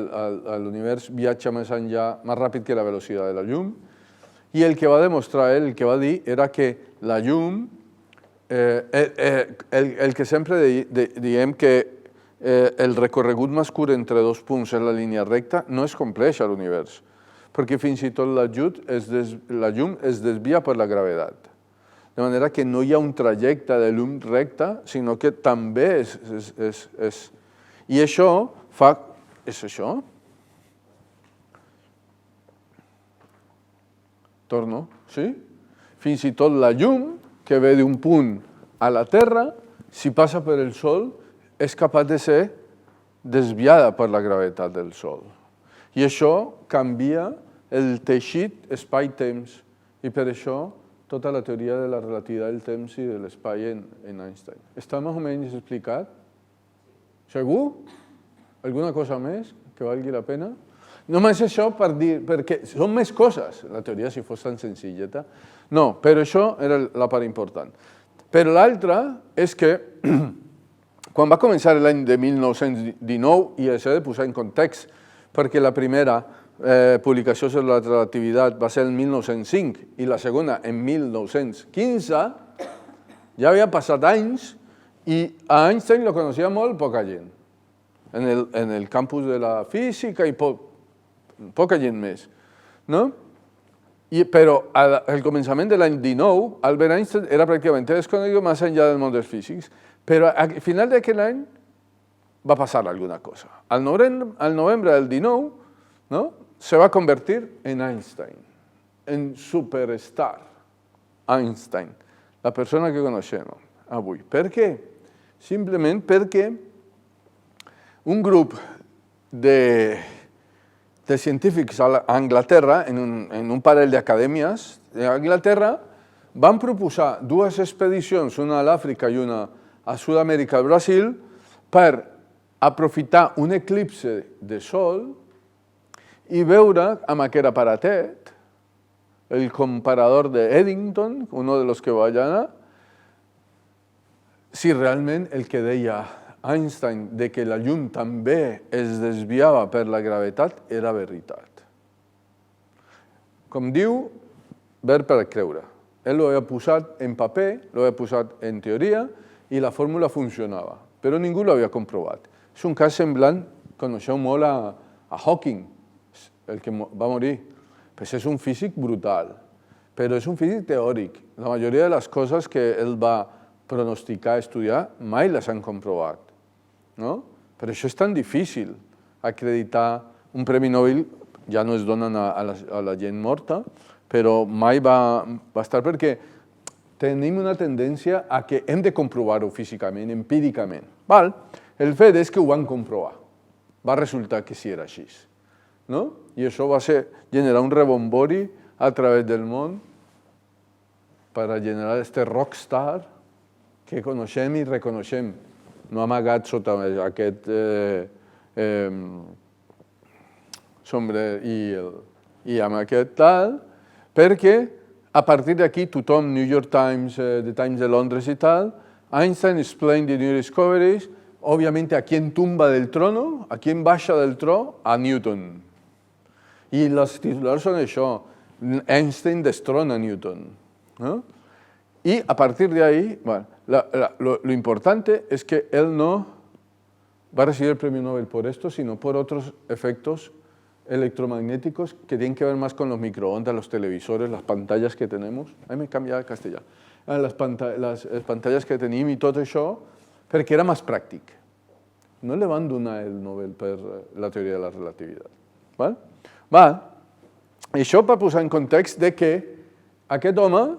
l'univers viatja més enllà, més ràpid que la velocitat de la llum, i el que va demostrar ell, el que va dir, era que la llum, el que sempre diem que el recorregut més curt entre dos punts en la línia recta no es compleix a l'univers, perquè fins i tot la llum es desvia per la gravetat. De manera que no hi ha un trajecte de llum recta, sinó que també és... I això fa... És això? Torno, sí? Fins i tot la llum, que ve d'un punt a la Terra, si passa per el Sol, és capaç de ser desviada per la gravetat del Sol. I això canvia el teixit espai-temps. I per això tota la teoria de la relativitat del temps i de l'espai en Einstein. Està més o menys explicat? Segur? Alguna cosa més que valgui la pena? Només això per dir, perquè són més coses, la teoria si fos tan senzilleta. No, però això era la part important. Però l'altra és que quan va començar l'any de 1919, i s'ha de posar en context, perquè la primera publicació sobre la relativitat va ser el 1905 i la segona en 1915, ja havia passat anys i a Einstein lo coneixia molt poca gent. En el campus de la física i poca gent més. Però al començament de l'any 19, Albert Einstein era pràcticament desconegut més enllà del món dels físics, però al final d'aquell any va passar alguna cosa. Al novembre del 19, se va convertir en Einstein, en superstar Einstein, la persona que coneixem avui. Per què? Simplement perquè un grup de científics a Anglaterra, en un parell d'acadèmies d'Anglaterra, van proposar dues expedicions, una a l'Àfrica i una a Sud-amèrica i Brasil, per aprofitar un eclipse de sol i veure amb aquest aparatet, el comparador de Eddington, un dels que va allà, si realment el que deia Einstein de que la llum també es desviava per la gravetat era veritat. Com diu, ver per creure. Ell ho havia posat en paper, ho havia posat en teoria i la fórmula funcionava, però ningú l'havia comprovat. És un cas semblant, coneixeu molt a Hawking, el que va morir. Pues és un físic brutal, però és un físic teòric. La majoria de les coses que ell va pronosticar, estudiar, mai les han comprovat. Però això és tan difícil, acreditar un premi Nobel, ja no es donen a la gent morta, però mai va estar perquè tenim una tendència a que hem de comprovar-ho físicament, empíricament. Val? El fet és que ho van comprovar. Va resultar que sí era així. No? I això va generar un rebombori a través del món per a generar aquest rockstar que coneixem i reconeixem, no amagat sota aquest sombre i amb aquest tal, perquè a partir d'aquí tothom, New York Times, The Times de Londres i tal, Einstein explained the new discoveries, obviamente a quién tumba del trono, a quién baja del trono, a Newton. Y los titulares son eso, Einstein destrona a Newton. ¿No? Y a partir de ahí, bueno, lo importante es que él no va a recibir el premio Nobel por esto, sino por otros efectos electromagnéticos que tienen que ver más con los microondas, los televisores, las pantallas que tenemos. Ahí me canvia al castellà. Les pantalles que tenim i tot això, perquè era més pràctic. No li van donar el Nobel per la teoria de la relativitat. Això per posar en context de que aquest home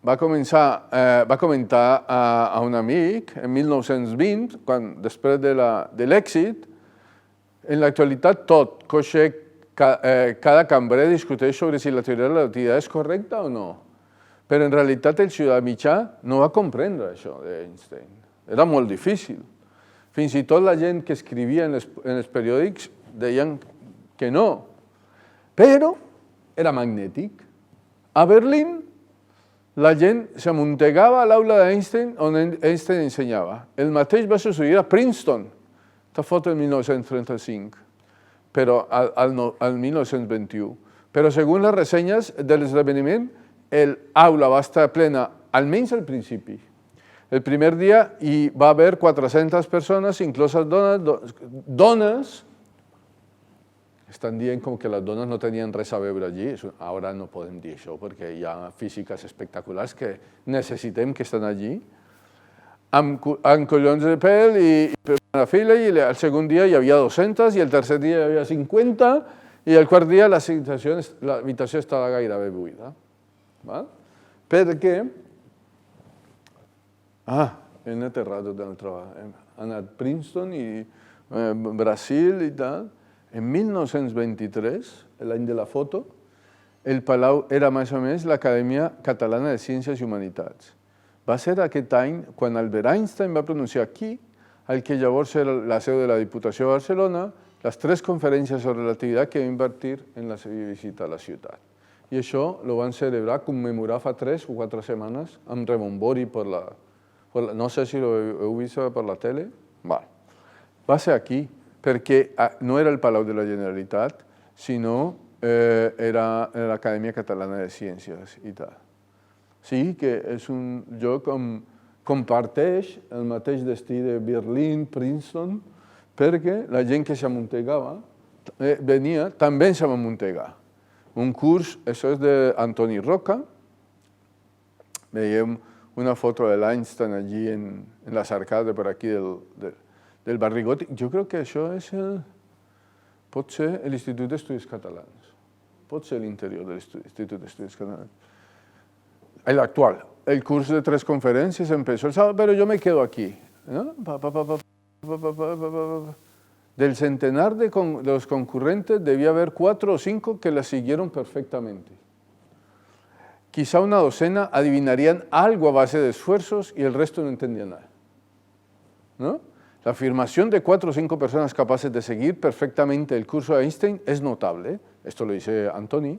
va comentar a un amic en 1920, després de l'èxit, en l'actualitat tot, cada cambrer discuteix sobre si la teoria de la relativitat és correcta o no. Però en realitat el ciutadà mitjà no va comprendre això d'Einstein. Era molt difícil. Fins i tot la gent que escrivia en els periòdics deien que no. Però era magnètic. A Berlín la gent s'amuntegava a l'aula d'Einstein on Einstein ensenyava. El mateix va succeir a Princeton. Esta foto en 1935, però al 1921. Però segons les ressenyes de l'esdeveniment, l'aula va estar plena, almenys al principi. El primer dia hi va haver 400 persones, incloses dones. Estan dient com que les dones no tenien res a veure allí. Ara no podem dir això perquè hi ha físiques espectaculars que necessitem que estan allí. Amb collons de pèl i per una fila, i el segon dia hi havia 200, i el tercer dia hi havia 50, i el quart dia l'habitació estava gairebé buida. Perquè... hem aterrat tot el treball. Hem anat a Princeton i Brasil i tal. En 1923, l'any de la foto, el Palau era més o menys l'Acadèmia Catalana de Ciències i Humanitats. Va ser aquest any quan Albert Einstein va pronunciar aquí, el que llavors era la seu de la Diputació de Barcelona, les 3 conferències sobre relativitat que va invertir en la seva visita a la ciutat. I això ho van celebrar, commemorar fa 3 o 4 setmanes, amb rebombori per la... No sé si ho heu vist per la tele. Va ser aquí, perquè no era el Palau de la Generalitat, sinó era l'Acadèmia Catalana de Ciències i tal. Sí, que és un lloc on comparteix el mateix destí de Berlín, Princeton, perquè la gent que s'amuntegava venia, també s'amuntegava. Un curs, això és d'Antoni Roca, veiem una foto de l'Einstein allí en les arcades per aquí del barri gòtic. Jo crec que això pot ser l'Institut d'Estudis Catalans, pot ser l'interior de l'Institut d'Estudis Catalans. L'actual. El curs de 3 conferències empezó el sábado, pero yo me quedo aquí. Del centenar de los concurrentes debía haber 4 o 5 que la siguieron perfectamente. Quizá una docena adivinarían algo a base de esfuerzos y el resto no entendía nada. ¿No? La afirmación de 4 o 5 personas capaces de seguir perfectamente el curso de Einstein es notable, esto lo dice Antoni,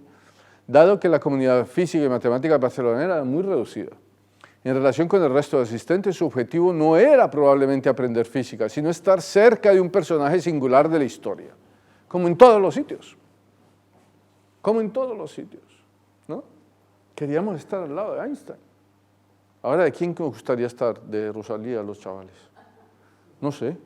dado que la comunidad física y matemática barcelonesa era muy reducida. En relación con el resto de asistentes, su objetivo no era probablemente aprender física, sino estar cerca de un personaje singular de la historia, como en todos los sitios. Como en todos los sitios, ¿no? Queríamos estar al lado de Einstein. Ahora, ¿de quién nos gustaría estar? De Rosalía, los chavales. No sé.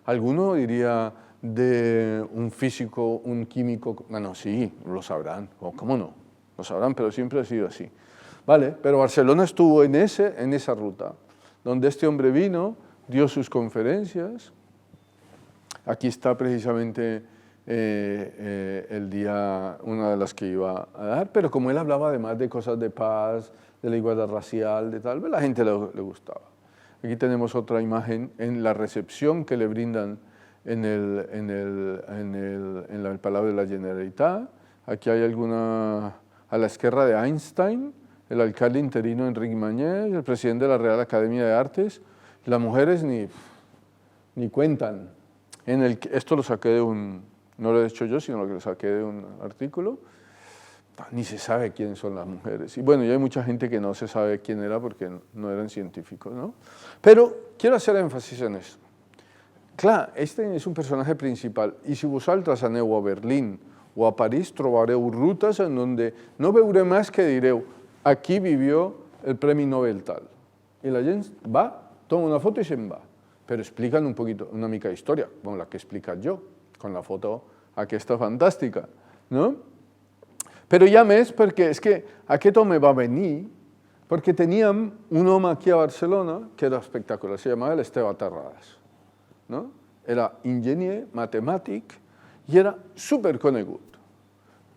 Alguno diría de un físico, un químico. Bueno, sí, lo sabrán. ¿Cómo no? Lo sabrán, pero siempre ha sido así. Vale, pero Barcelona estuvo en esa ruta, donde este hombre vino, dio sus conferencias Aquí está precisamente el día, una de las que iba a dar, pero como él hablaba además de cosas de paz, de la igualdad racial, de tal, la gente le gustaba. Aquí tenemos otra imagen en la recepción que le brindan en el Palau de la Generalitat. Aquí hay alguna, a la izquierda de Einstein, el alcalde interino Enrique Mañez, el presidente de la Real Academia de Artes. Las mujeres ni cuentan. Esto lo saqué de no lo he hecho yo, sino que lo saqué de un artículo. Ni se sabe quiénes son las mujeres. Y bueno, ya hay mucha gente que no se sabe quién era porque no eran científicos, ¿no? Pero quiero hacer énfasis en esto. Clar, Einstein és un personatge principal, i si vosaltres aneu a Berlín o a París trobareu rutes en donde no veureu més que direu aquí vivió el Premi Nobel tal. I la gent va, toma una foto i se'n va. Però expliquen una mica d'història, com la que he explicat jo, con la foto aquesta fantàstica, no? Però hi ha més perquè és que aquest home va venir perquè teníem un home aquí a Barcelona que era espectacular, se llamava l'Esteve Terradas. No? Era enginyer, matemàtic i era superconegut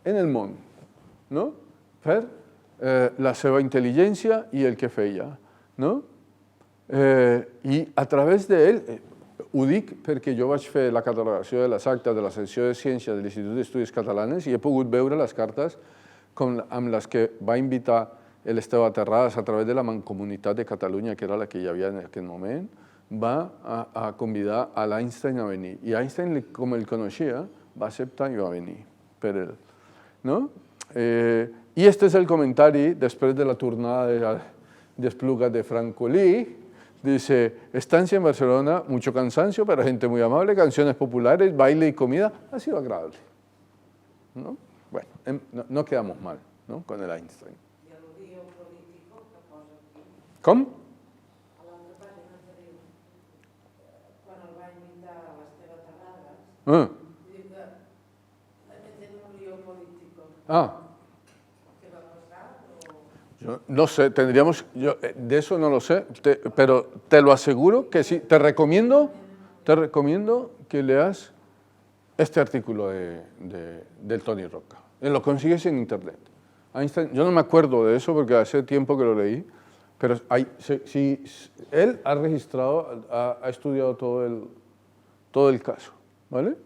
en el món, no? Per la seva intel·ligència i el que feia. No? I a través d'ell, ho dic perquè jo vaig fer la catalogació de les actes de la secció de Ciències de l'Institut d'Estudis Catalanes i he pogut veure les cartes amb les que va invitar l'Esteve Terradas a través de la Mancomunitat de Catalunya, que era la que hi havia en aquell moment, va a convidar a l'Einstein a venir. I Einstein, com el coneixia, va acceptar i va venir per ell. No? I este és el comentari després de la tornada d'Espluga de Francolí. Dice, estancia en Barcelona, mucho cansancio, pero gente muy amable, canciones populares, baile y comida, ha sido agradable. ¿No? Bueno, no quedamos mal, ¿no? Con el Einstein. I el guió polític que posa aquí. Com? A l'altra pàgina anterior, quan el va invitar a l'Esteve Terradas, diu que meten un guió polític. ¿Qué va a pasar? Yo no sé, de eso no lo sé, pero te lo aseguro que sí. Te recomiendo que leas este artículo del Tony Roca. Lo consigues en internet. Einstein, yo no me acuerdo de eso porque hace tiempo que lo leí, pero él ha registrado, ha estudiado todo el caso, ¿vale? Lo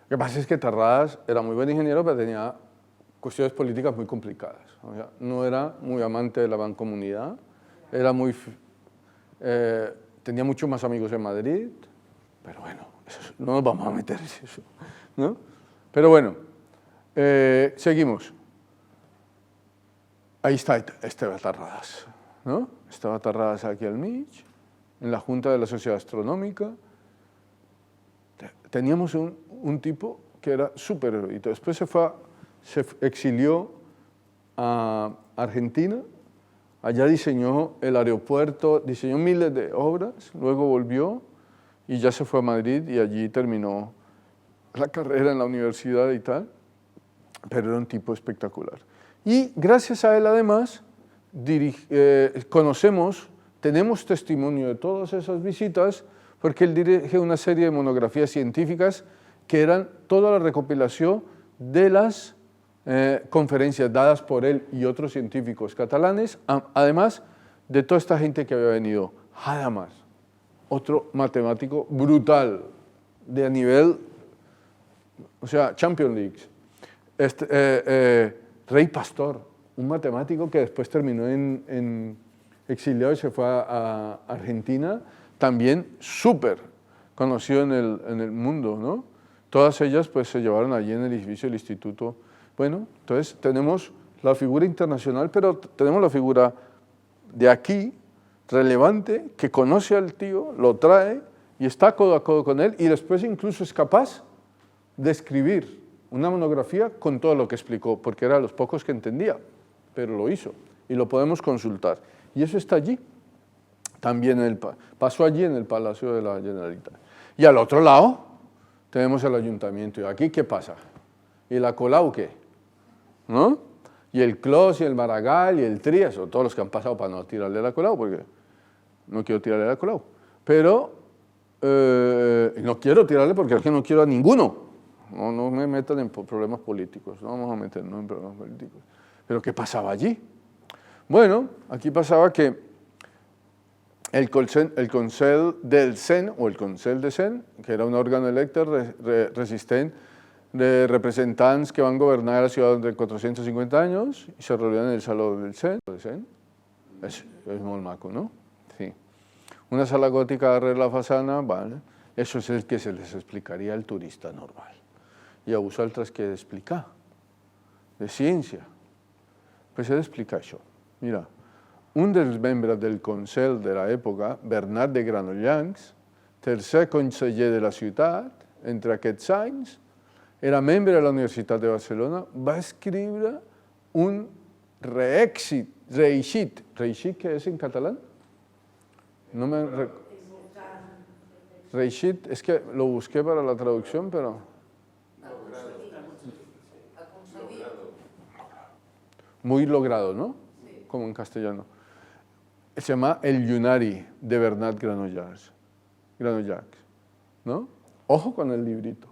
que pasa es que Terradas era muy buen ingeniero, pero tenía cuestiones políticas muy complicadas. O sea, no era muy amante de la mancomunidad, tenía muchos más amigos en Madrid, pero bueno, no nos vamos a meter en eso, ¿no? Pero bueno, seguimos. Ahí está Esteve Terradas, ¿no? Esteve Terradas aquí al mig, en la Junta de la Sociedad Astronómica. Teníamos un tipo que era súper erudito. Después se exilió a Argentina, allá diseñó el aeropuerto, diseñó miles de obras, luego volvió y ya se fue a Madrid y allí terminó la carrera en la universidad y tal, pero era un tipo espectacular. Y gracias a él además tenemos testimonio de todas esas visitas porque él dirige una serie de monografías científicas que eran toda la recopilación de las conferencias dadas por él y otros científicos catalanes, además de toda esta gente que había venido. Hadamard, otro matemático brutal, de a nivel, o sea, Champions League. Rey Pastor, un matemático que después terminó en exiliado y se fue a Argentina, también súper conocido en el mundo, ¿no? Todas ellas pues se llevaron allí en el edificio del instituto. Bueno, entonces tenemos la figura internacional, pero tenemos la figura de aquí, relevante, que conoce al tío, lo trae y está codo a codo con él y después incluso es capaz de escribir una monografía con todo lo que explicó, porque era de los pocos que entendía, pero lo hizo y lo podemos consultar. Y eso está allí, también pasó allí en el Palacio de la Generalitat. Y al otro lado tenemos el ayuntamiento. ¿Y aquí qué pasa? ¿Y la Colau qué? ¿No? Y el Clos y el Maragall y el Trías, o todos los que han pasado para no tirarle a la Colau, porque no quiero tirarle a la Colau. Pero No quiero tirarle porque es que no quiero a ninguno. No me metan en problemas políticos, no vamos a meternos en problemas políticos. ¿Pero qué pasaba allí? Bueno, aquí pasaba que el Consell del Sen, o el Consell de Sen, que era un órgano electe resistent de representants que van governar la ciutat de 450 anys i se reunien en el Saló del Sen. És molt maco, no? Sí. Una sala gótica darrere la façana, vale. Eso es el que se les explicaría al turista normal. I a vosaltres què he d'explicar? De ciència. Pues he d'explicar això. Mira, un dels membres del Consell de l'època, Bernat de Granollers, tercer conseller de la ciutat, entre aquests anys, era membre de la Universitat de Barcelona, va escriure un reeixit. ¿Reeixit qué es en catalán? No me reeixit, es que lo busqué para la traducción, pero... Muy logrado, ¿no? Sí. Como en castellano. Se llama El Llunari, de Bernat Granollers, ¿no? Ojo con el librito.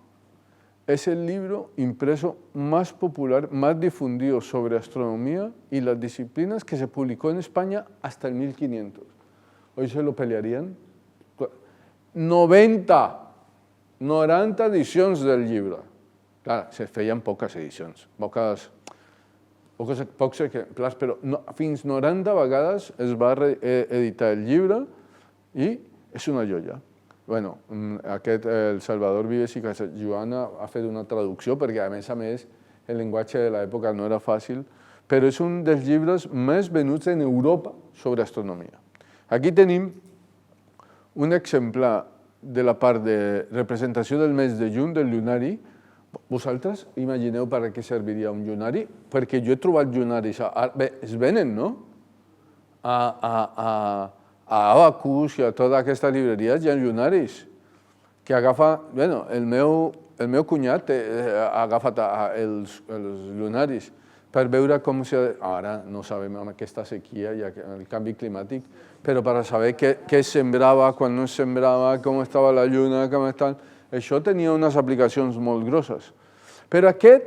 Es el libro impreso más popular, más difundido sobre astronomía y las disciplinas que se publicó en España hasta el 1500. Hoy se lo pelearían 90 edicions del llibre. Clar, se feien poques edicions, pocs exemplars, però fins 90 vegades es va editar el llibre i és una joia. Bueno, el Salvador Vives i Casajoana ha fet una traducció perquè, a més, el llenguatge de l'època no era fàcil, però és un dels llibres més venuts en Europa sobre astronomia. Aquí tenim un exemplar de la part de representació del mes de juny del llunari. Vosaltres imagineu per a què serviria un llunari? Perquè jo he trobat llunaris, bé, es venen, no? A Abacus i a totes aquestes llibreries hi ha llunaris que agafa, bueno, el meu cunyat ha agafat els llunaris per veure com ara no sabem amb aquesta sequia i el canvi climàtic, però per saber què es sembrava, quan no es sembrava, com estava la lluna, com estan... Això tenia unes aplicacions molt grosses. Però aquest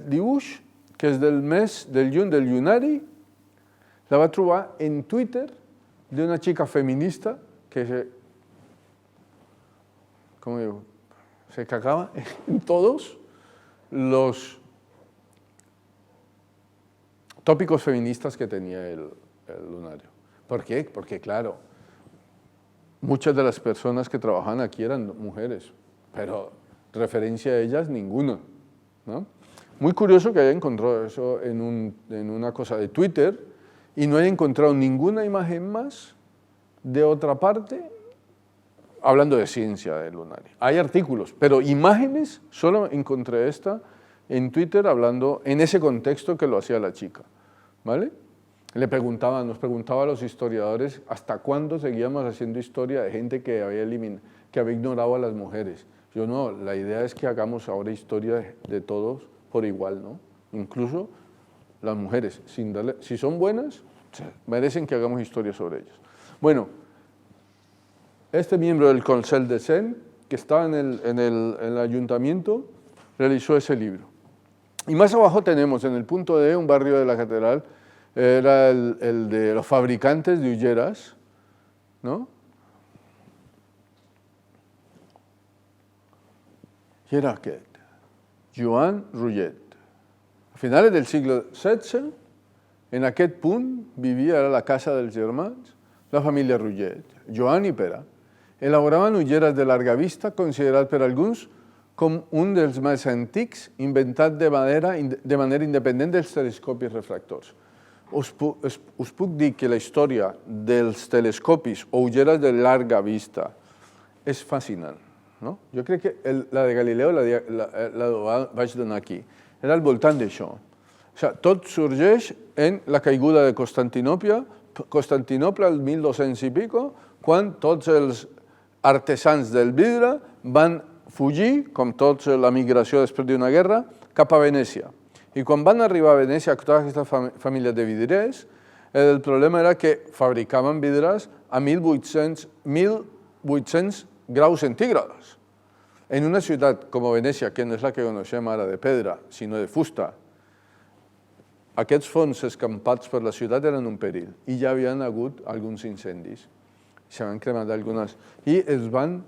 dibuix, que és del mes del juny del llunari, la va trobar en Twitter d'una chica feminista que se cagaba en todos los tópicos feministas que tenía el lunario. ¿Por qué? Porque, claro, muchas de las personas que trabajan aquí eran mujeres, pero referencia a ellas ninguna, ¿no? Muy curioso que haya encontrado eso en una cosa de Twitter y no haya encontrado ninguna imagen más de otra parte hablando de ciencia del lunario. Hay artículos, pero imágenes, solo encontré esta en Twitter hablando en ese contexto que lo hacía la chica, ¿vale? Nos preguntaba a los historiadores hasta cuándo seguíamos haciendo historia de gente que había ignorado a las mujeres. Yo no, la idea es que hagamos ahora historia de todos por igual, ¿no? Incluso las mujeres, si son buenas, merecen que hagamos historia sobre ellas. Bueno, este miembro del Consell de Sen, que estaba en el ayuntamiento, realizó ese libro. Y más abajo tenemos, en el punto D, un barrio de la catedral, era el de los fabricantes de ulleras, ¿no? I era aquest, Joan Rullet. A finals del segle XVI, en aquest punt vivia a la casa dels germans la família Rullet, Joan i Pere. Elaboraven ulleres de larga vista, considerat per alguns com un dels més antics inventat de manera independent dels telescopis refractors. Us puc dir que la història dels telescopis o ulleres de larga vista és fascinant. No? Jo crec que la de Galileu la vaig donar aquí. Era al voltant d'això. O sigui, tot sorgeix en la caiguda de Constantinople el 1200 i pico, quan tots els artesans del vidre van fugir, com tota la migració després d'una guerra, cap a Venècia. I quan van arribar a Venècia, tota aquesta família de vidrers, el problema era que fabricaven vidres a 1800 800 graus centígrads. En una ciutat com Venècia, que no és la que coneixem ara de pedra, sinó de fusta, aquests fons escampats per la ciutat eren un perill i ja havien hagut alguns incendis. S'han cremat algunes. I els van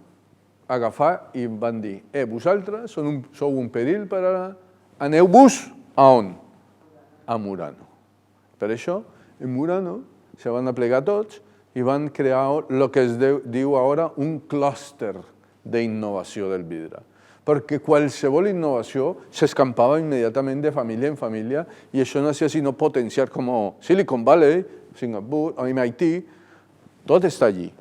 agafar i van dir vosaltres sou un perill per ara, aneu-vos a on? A Murano. Per això, en Murano se van aplegar tots i van crear el que es diu ara un clúster d'innovació del vidre. Perquè qualsevol innovació s'escampava immediatament de família en família i això no hacía sino potenciar com Silicon Valley, Singapur, MIT, tot està allí.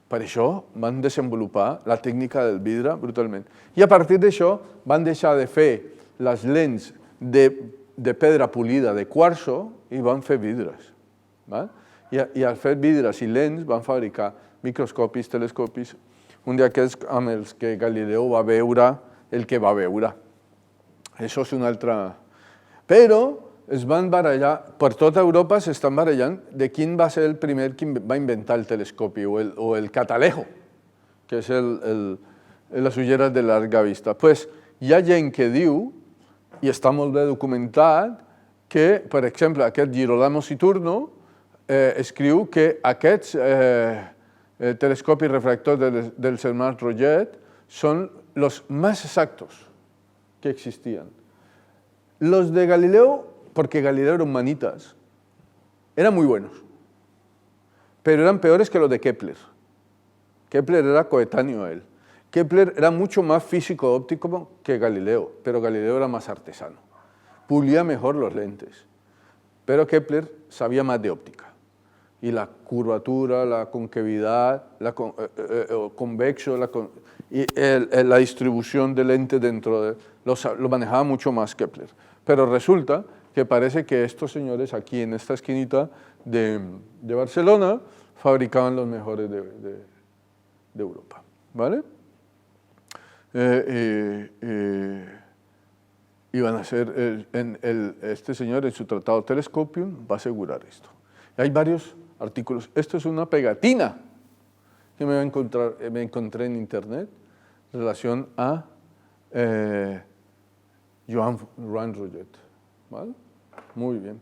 Per això van desenvolupar la tècnica del vidre brutalment. I a partir d'això van deixar de fer les lents de pedra polida, de quarzo, i van fer vidres. I al fer vidres i lents van fabricar microscopis, telescopis, un d'aquests amb els que Galileu va veure el que va veure. Això és una altra... Però es van barallar, per tota Europa s'estan barallant de quin va ser el primer que va inventar el telescopi o el catalejo, que és les ulleres de llarga vista. Pues hi ha gent que diu, i està molt bé documentat, que, per exemple, aquest Girolamo Siturno escriu que aquests telescopis refractors dels hermanos Roget son los más exactos que existían. Los de Galileo, porque Galileo era humanitas, eran muy buenos, pero eran peores que los de Kepler. Kepler era coetáneo a él. Kepler era mucho más físico óptico que Galileo, pero Galileo era más artesano. Pulía mejor los lentes, pero Kepler sabía más de óptica. Y la curvatura, la concavidad, convexo, la distribución del lente dentro de... Lo manejaba mucho más Kepler. Pero resulta que parece que estos señores aquí en esta esquinita de Barcelona fabricaban los mejores de Europa. ¿Vale? Y van a hacer, este señor en su tratado Telescopium va a asegurar esto. Hay varios artículos. Esto es una pegatina que me encontré en internet en relación a Joan Roget. ¿Vale? Muy bien.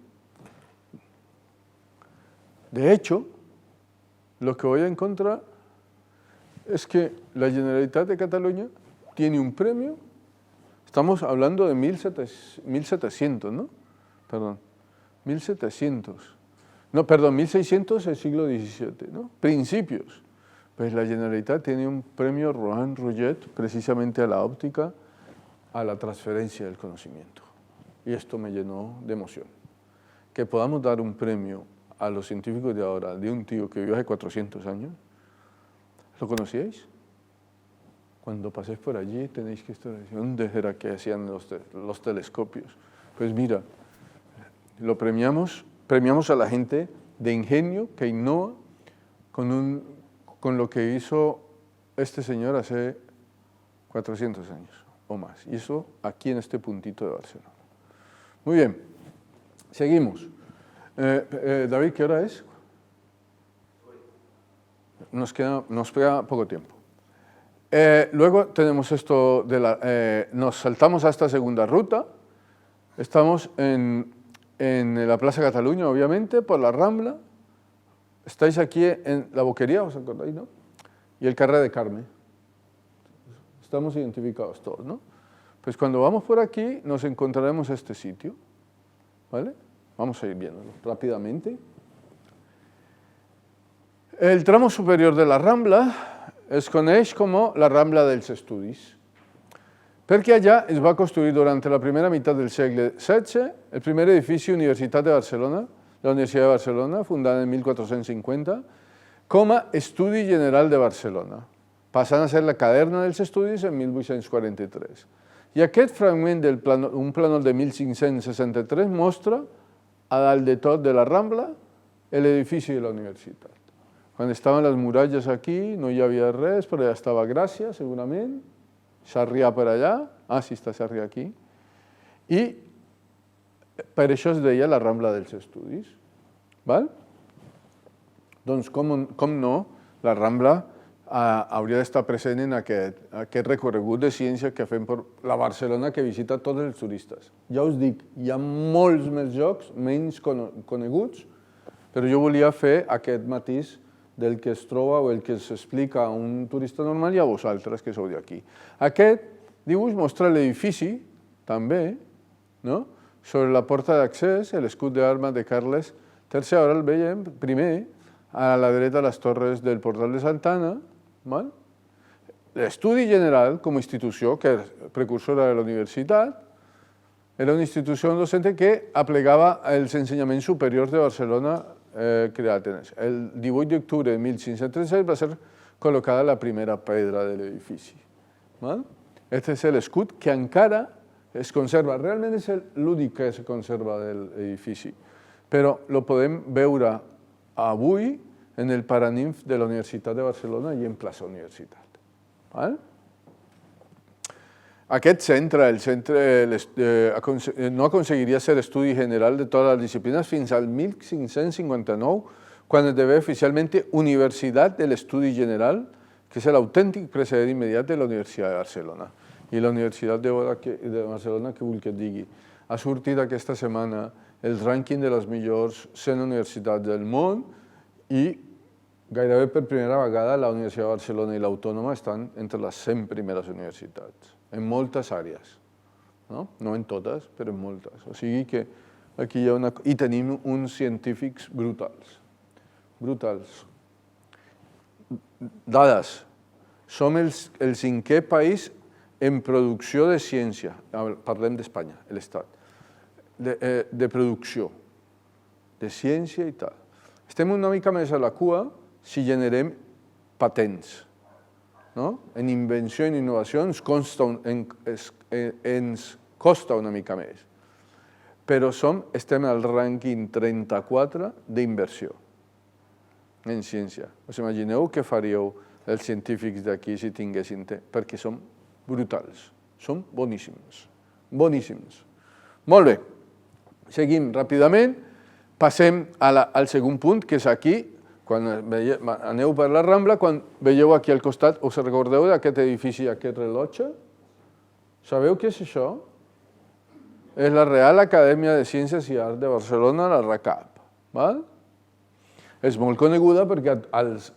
De hecho, lo que voy a encontrar es que la Generalitat de Cataluña tiene un premio, estamos hablando de 1700, ¿no? Perdón, 1700. No, perdón, 1600 del siglo XVII, ¿no? Principios. Pues la Generalitat tiene un premio Joan Roget precisamente a la óptica, a la transferencia del conocimiento. Y esto me llenó de emoción. Que podamos dar un premio a los científicos de ahora, de un tío que vivió hace 400 años. ¿Lo conocíais? Cuando paséis por allí tenéis que estar diciendo, ¿dónde era que hacían los telescopios? Pues mira, lo premiamos a la gente de ingenio que innova con lo que hizo este señor hace 400 años o más. Y eso aquí en este puntito de Barcelona. Muy bien, seguimos. David, ¿qué hora es? Nos queda poco tiempo. Luego tenemos esto nos saltamos a esta segunda ruta. Estamos en la Plaza Cataluña, obviamente, por la Rambla. Estáis aquí en la Boquería, ¿os acordáis, no? Y el Carrer de Carme. Estamos identificados todos, ¿no? Pues cuando vamos por aquí nos encontraremos este sitio, ¿vale? Vamos a ir viéndolo rápidamente. El tramo superior de la Rambla es coneix com la Rambla dels Estudis, perquè allà es va construir durant la primera meitat del segle XVI el primer edifici Universitat de Barcelona, la Universitat de Barcelona, fundada en 1450, com a Estudi General de Barcelona, passant a ser la Caderna dels Estudis en 1843. I aquest fragment d'un plànol de 1563 mostra, a dalt de tot de la Rambla, l'edifici de la universitat. Quan estaven les muralles aquí no hi havia res, però ja estava Gràcia, segurament, Sarrià per allà, sí està Sarrià aquí, i per això es deia la Rambla dels Estudis. Doncs, com no, la Rambla hauria d'estar present en aquest recorregut de ciència que fem per la Barcelona que visita tots els turistes. Ja us dic, hi ha molts més llocs, menys coneguts, però jo volia fer aquest matís del que es troba o el que s'explica a un turista normal i a vosaltres que sou d'aquí. Aquest dibuix mostra l'edifici, també, no? Sobre la porta d'accés, l'escut d'armes de Carles III, ara el veiem, primer, a la dreta les torres del portal de Santana. L'Estudi General, com a institució, que és precursora de la universitat, era una institució docente que aplegava els ensenyaments superiors de Barcelona creat. El 18 d'octubre de 1536 va ser col·locada la primera pedra de l'edifici. Aquest és l'escut que encara es conserva. Realment és l'únic que es conserva de l'edifici, però el podem veure avui en el Paraninf de la Universitat de Barcelona i en plaça Universitat. Aquest centre, el centre no aconseguiria ser estudi general de totes les disciplines fins al 1559, quan esdevé oficialment Universitat de l'Estudi General, que és l'autèntic precedent immediat de la Universitat de Barcelona. I la Universitat de Barcelona, què vull que et digui? Ha sortit aquesta setmana el rànquing de les millors 100 universitats del món i gairebé per primera vegada la Universitat de Barcelona i l'Autònoma estan entre les 100 primeres universitats, en moltes àrees. No en totes, però en moltes. O sigui que aquí hi ha una... I tenim uns científics brutals. Brutals. Dades. Som el 5è país en producció de ciència. Parlem d'Espanya, l'Estat. De producció, de ciència i tal. Estem una mica més a la cua si generem patents. En invenció i en innovació ens costa una mica més. Però estem al rànquing 34 d'inversió en ciència. Us imagineu què faríeu els científics d'aquí si tinguessin temps? Perquè som brutals, som boníssims, boníssims. Molt bé, seguim ràpidament, passem al segon punt, que és aquí, quan aneu per la Rambla, quan veieu aquí al costat, us recordeu d'aquest edifici, aquest rellotge? Sabeu què és això? És la Real Acadèmia de Ciències i Arts de Barcelona, la RACAP. És molt coneguda perquè als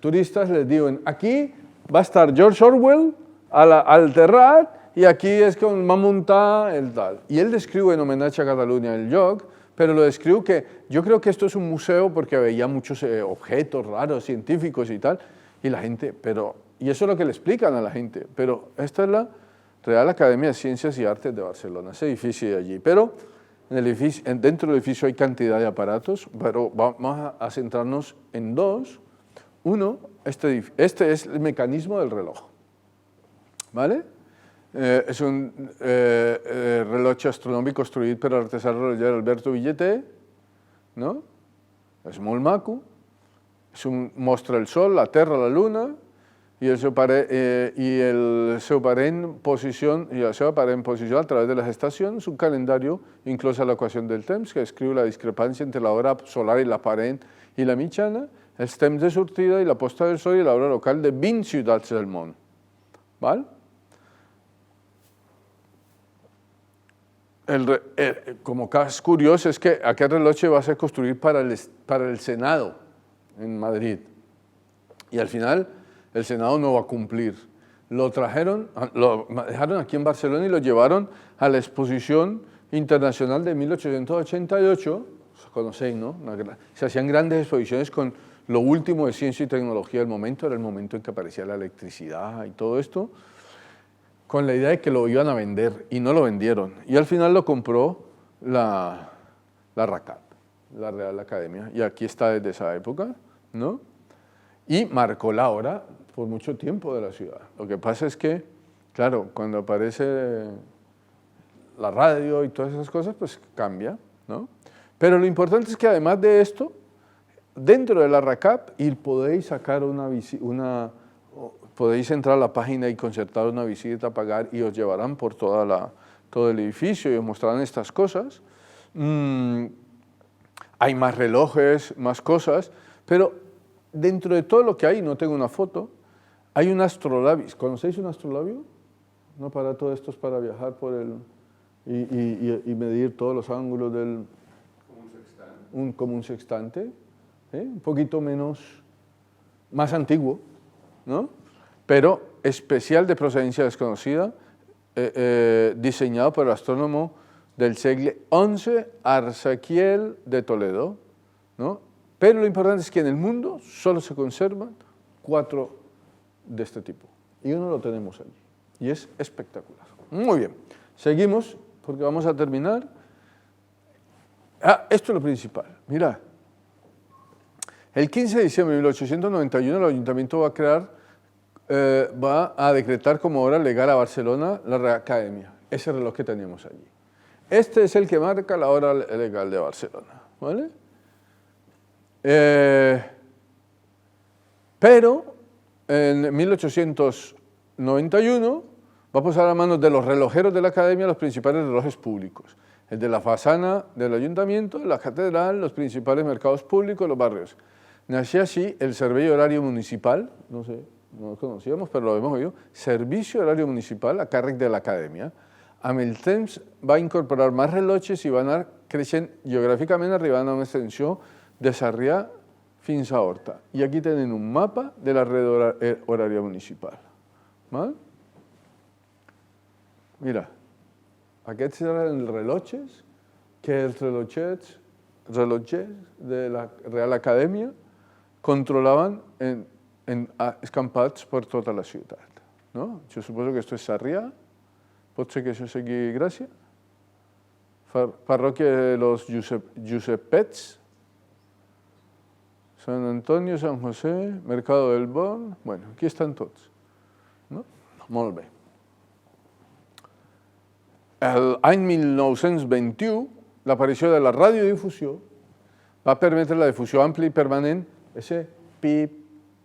turistes les diuen aquí va estar George Orwell al terrat i aquí és on va muntar el tal. I ell descriu en homenatge a Catalunya el lloc, pero lo describo que yo creo que esto es un museo porque veía muchos objetos raros, científicos y tal, y la gente, y eso es lo que le explican a la gente, pero esta es la Real Academia de Ciencias y Artes de Barcelona, ese edificio de allí, pero dentro del edificio hay cantidad de aparatos, pero vamos a centrarnos en dos. Uno, este es el mecanismo del reloj, ¿vale? És un rellotge astronòmic construït per l'artesà rellotger Alberto Villeter, és molt maco, mostra el Sol, la Terra, la Lluna i la seva aparent posició a través de les estacions, un calendari inclòs a l'equació del temps que descriu la discrepància entre l'hora solar i l'aparent i la mitjana, els temps de sortida i la posta del Sol i l'hora local de 20 ciutats del món. Com a cas curiós és que aquest rellotge va ser construït per al Senado en Madrid y al final el Senado no va a cumplir. Lo dejaron aquí en Barcelona y lo llevaron a la Exposición Internacional de 1888, conocéis, ¿no? Se hacían grandes exposiciones con lo último de ciencia y tecnología del momento, era el momento en que aparecía la electricidad y todo esto, con la idea de que lo iban a vender, y no lo vendieron. Y al final lo compró la RACAP, la Real Academia, y aquí está desde esa época, ¿no? Y marcó la hora por mucho tiempo de la ciudad. Lo que pasa es que, claro, cuando aparece la radio y todas esas cosas, pues cambia, ¿no? Pero lo importante es que además de esto, dentro de la RACAP, podéis sacar podéis entrar a la página y concertar una visita, pagar y os llevarán por todo el edificio y os mostrarán estas cosas. Hay más relojes, más cosas, pero dentro de todo lo que hay, no tengo una foto, hay un astrolabio. ¿Conocéis un astrolabio? Un aparato de estos para viajar por el... y medir todos los ángulos del... Como un sextante, un poquito más antiguo, ¿no? Pero especial de procedencia desconocida, diseñado por el astrónomo del siglo XI, Arsaquiel de Toledo, ¿no? Pero lo importante es que en el mundo solo se conservan 4 de este tipo, y uno lo tenemos allí, y es espectacular. Muy bien, seguimos, porque vamos a terminar. Esto es lo principal, mira. El 15 de diciembre de 1891 el Ayuntamiento va a decretar como hora legal a Barcelona la Real Academia, ese reloj que teníamos allí. Este es el que marca la hora legal de Barcelona, ¿vale? Pero en 1891 va a pasar a manos de los relojeros de la Academia los principales relojes públicos, el de la Fasana del Ayuntamiento, la Catedral, los principales mercados públicos, los barrios. Nació así el Servei Horari Municipal, no sé, no lo conocíamos, pero lo hemos oído, Servicio Horari Municipal a càrrec de l'Acadèmia. Amb el temps va incorporar més rellotges i va anar creixent geogràficament, arribant a una extensió de Sarrià fins a Horta. I aquí tenen un mapa de la red horària municipal. ¿Vale? Mira, aquests eren els rellotges que els rellotgers de la Real Acadèmia controlaven escampats per tota la ciutat. ¿No? Jo suposo que esto és Sarrià, pot ser que això sigui Gràcia, parròquia de los Josepets, Sant Antonio, Sant José, Mercado del Born, bueno, aquí estan tots. No? Molt bé. L'any 1921, l'aparició de la radiodifusió va permetre la difusió àmplia i permanent, ese pip,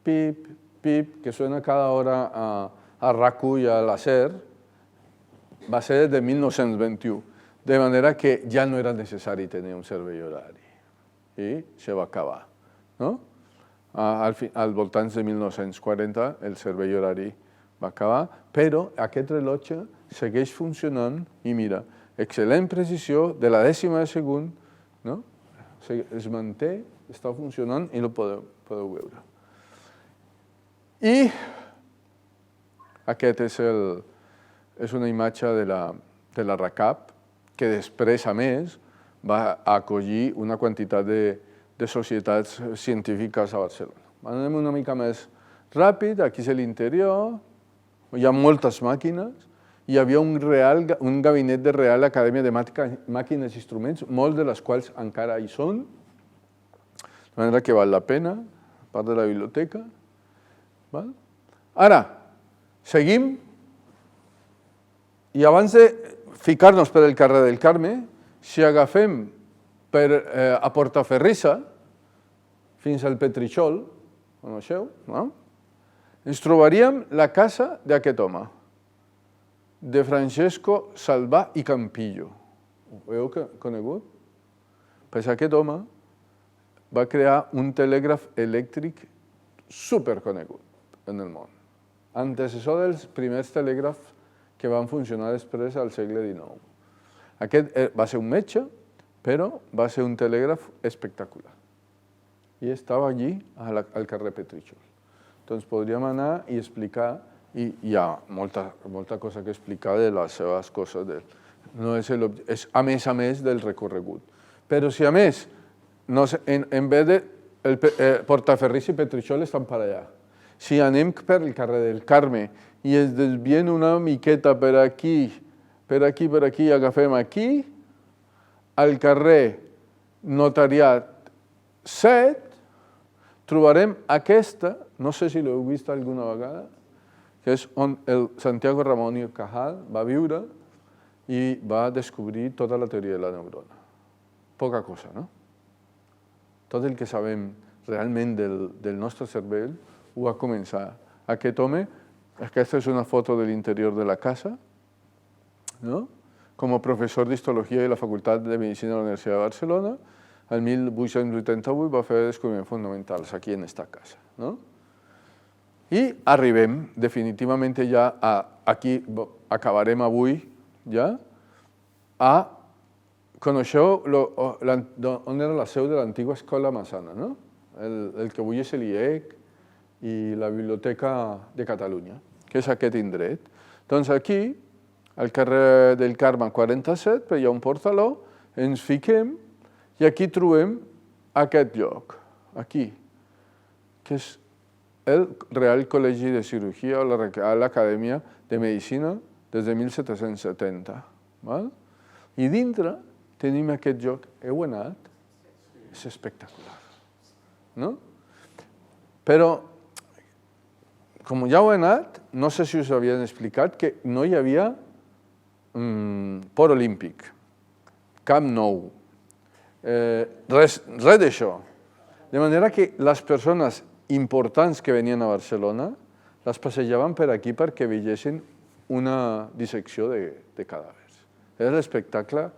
pip, pip, que suena cada hora a RAC1 i a la SER, va ser des de 1921, de manera que ja no era necessari tenir un servei horari. I se va acabar. No? Al voltants de 1940 el servei horari va acabar, però aquest rellotge segueix funcionant i mira, excel·lent precisió de la dècima de segon, no? Es manté, està funcionant i ho podeu veure. I aquest és una imatge de la RACAP que després, a més, va acollir una quantitat de societats científiques a Barcelona. Anem una mica més ràpid, aquí és l'interior, hi ha moltes màquines, hi havia un gabinet de Real Acadèmia de Màquines i Instruments, molts de les quals encara hi són, de manera que val la pena, part de la biblioteca. Ara, seguim, i abans de ficar-nos per el carrer del Carme, si agafem a Portaferrissa fins al Petritxol, coneixeu, no? Ens trobaríem la casa d'aquest home, de Francesco Salvà i Campillo. Ho heu conegut? Pues aquest home va crear un telègraf elèctric superconegut en el món, antecessor dels primers telègrafs que van funcionar després al segle XIX. Aquest va ser un metge, però va ser un telègraf espectacular. I estava allí, al carrer Petritxol. Doncs podríem anar i explicar, i hi ha molta cosa que explicar de les seves coses, és a més del recorregut. Però si a més, en vez de Portaferrissa i Petritxol estan per allà, si anem per el carrer del Carme i es desviem una miqueta per aquí, i agafem aquí, al carrer Notariat 7, trobarem aquesta, no sé si l'heu vist alguna vegada, que és on el Santiago Ramon y Cajal va viure i va descobrir tota la teoria de la neurona. Poca cosa, no? Tot el que sabem realment del nostre cervell ho va començar aquest home. Aquesta és una foto de l'interior de la casa, ¿no? Com a professor d'Histologia de la Facultat de Medicina de la Universitat de Barcelona. el 1888 va fer descobriments fonamentals aquí en esta casa. No? I arribem definitivament ja aquí, acabarem avui ja, a coneixeu on era la seu de l'antiga escola Massana, no? El que avui és l'IEC i la Biblioteca de Catalunya, que és aquest indret. Doncs aquí, al carrer del Carme 47, hi ha un portaló, ens fiquem i aquí trobem aquest lloc, aquí, que és el Real Col·legi de Cirurgia o la Real Acadèmia de Medicina des de 1770. I dintre tenim aquest lloc. Heu anat? És espectacular. No? Però, com ja heu anat, no sé si us havien explicat que no hi havia Port Olímpic, Camp Nou, res d'això. De manera que les persones importants que venien a Barcelona les passejaven per aquí perquè veiessin una dissecció de cadàvers. Era l'espectacle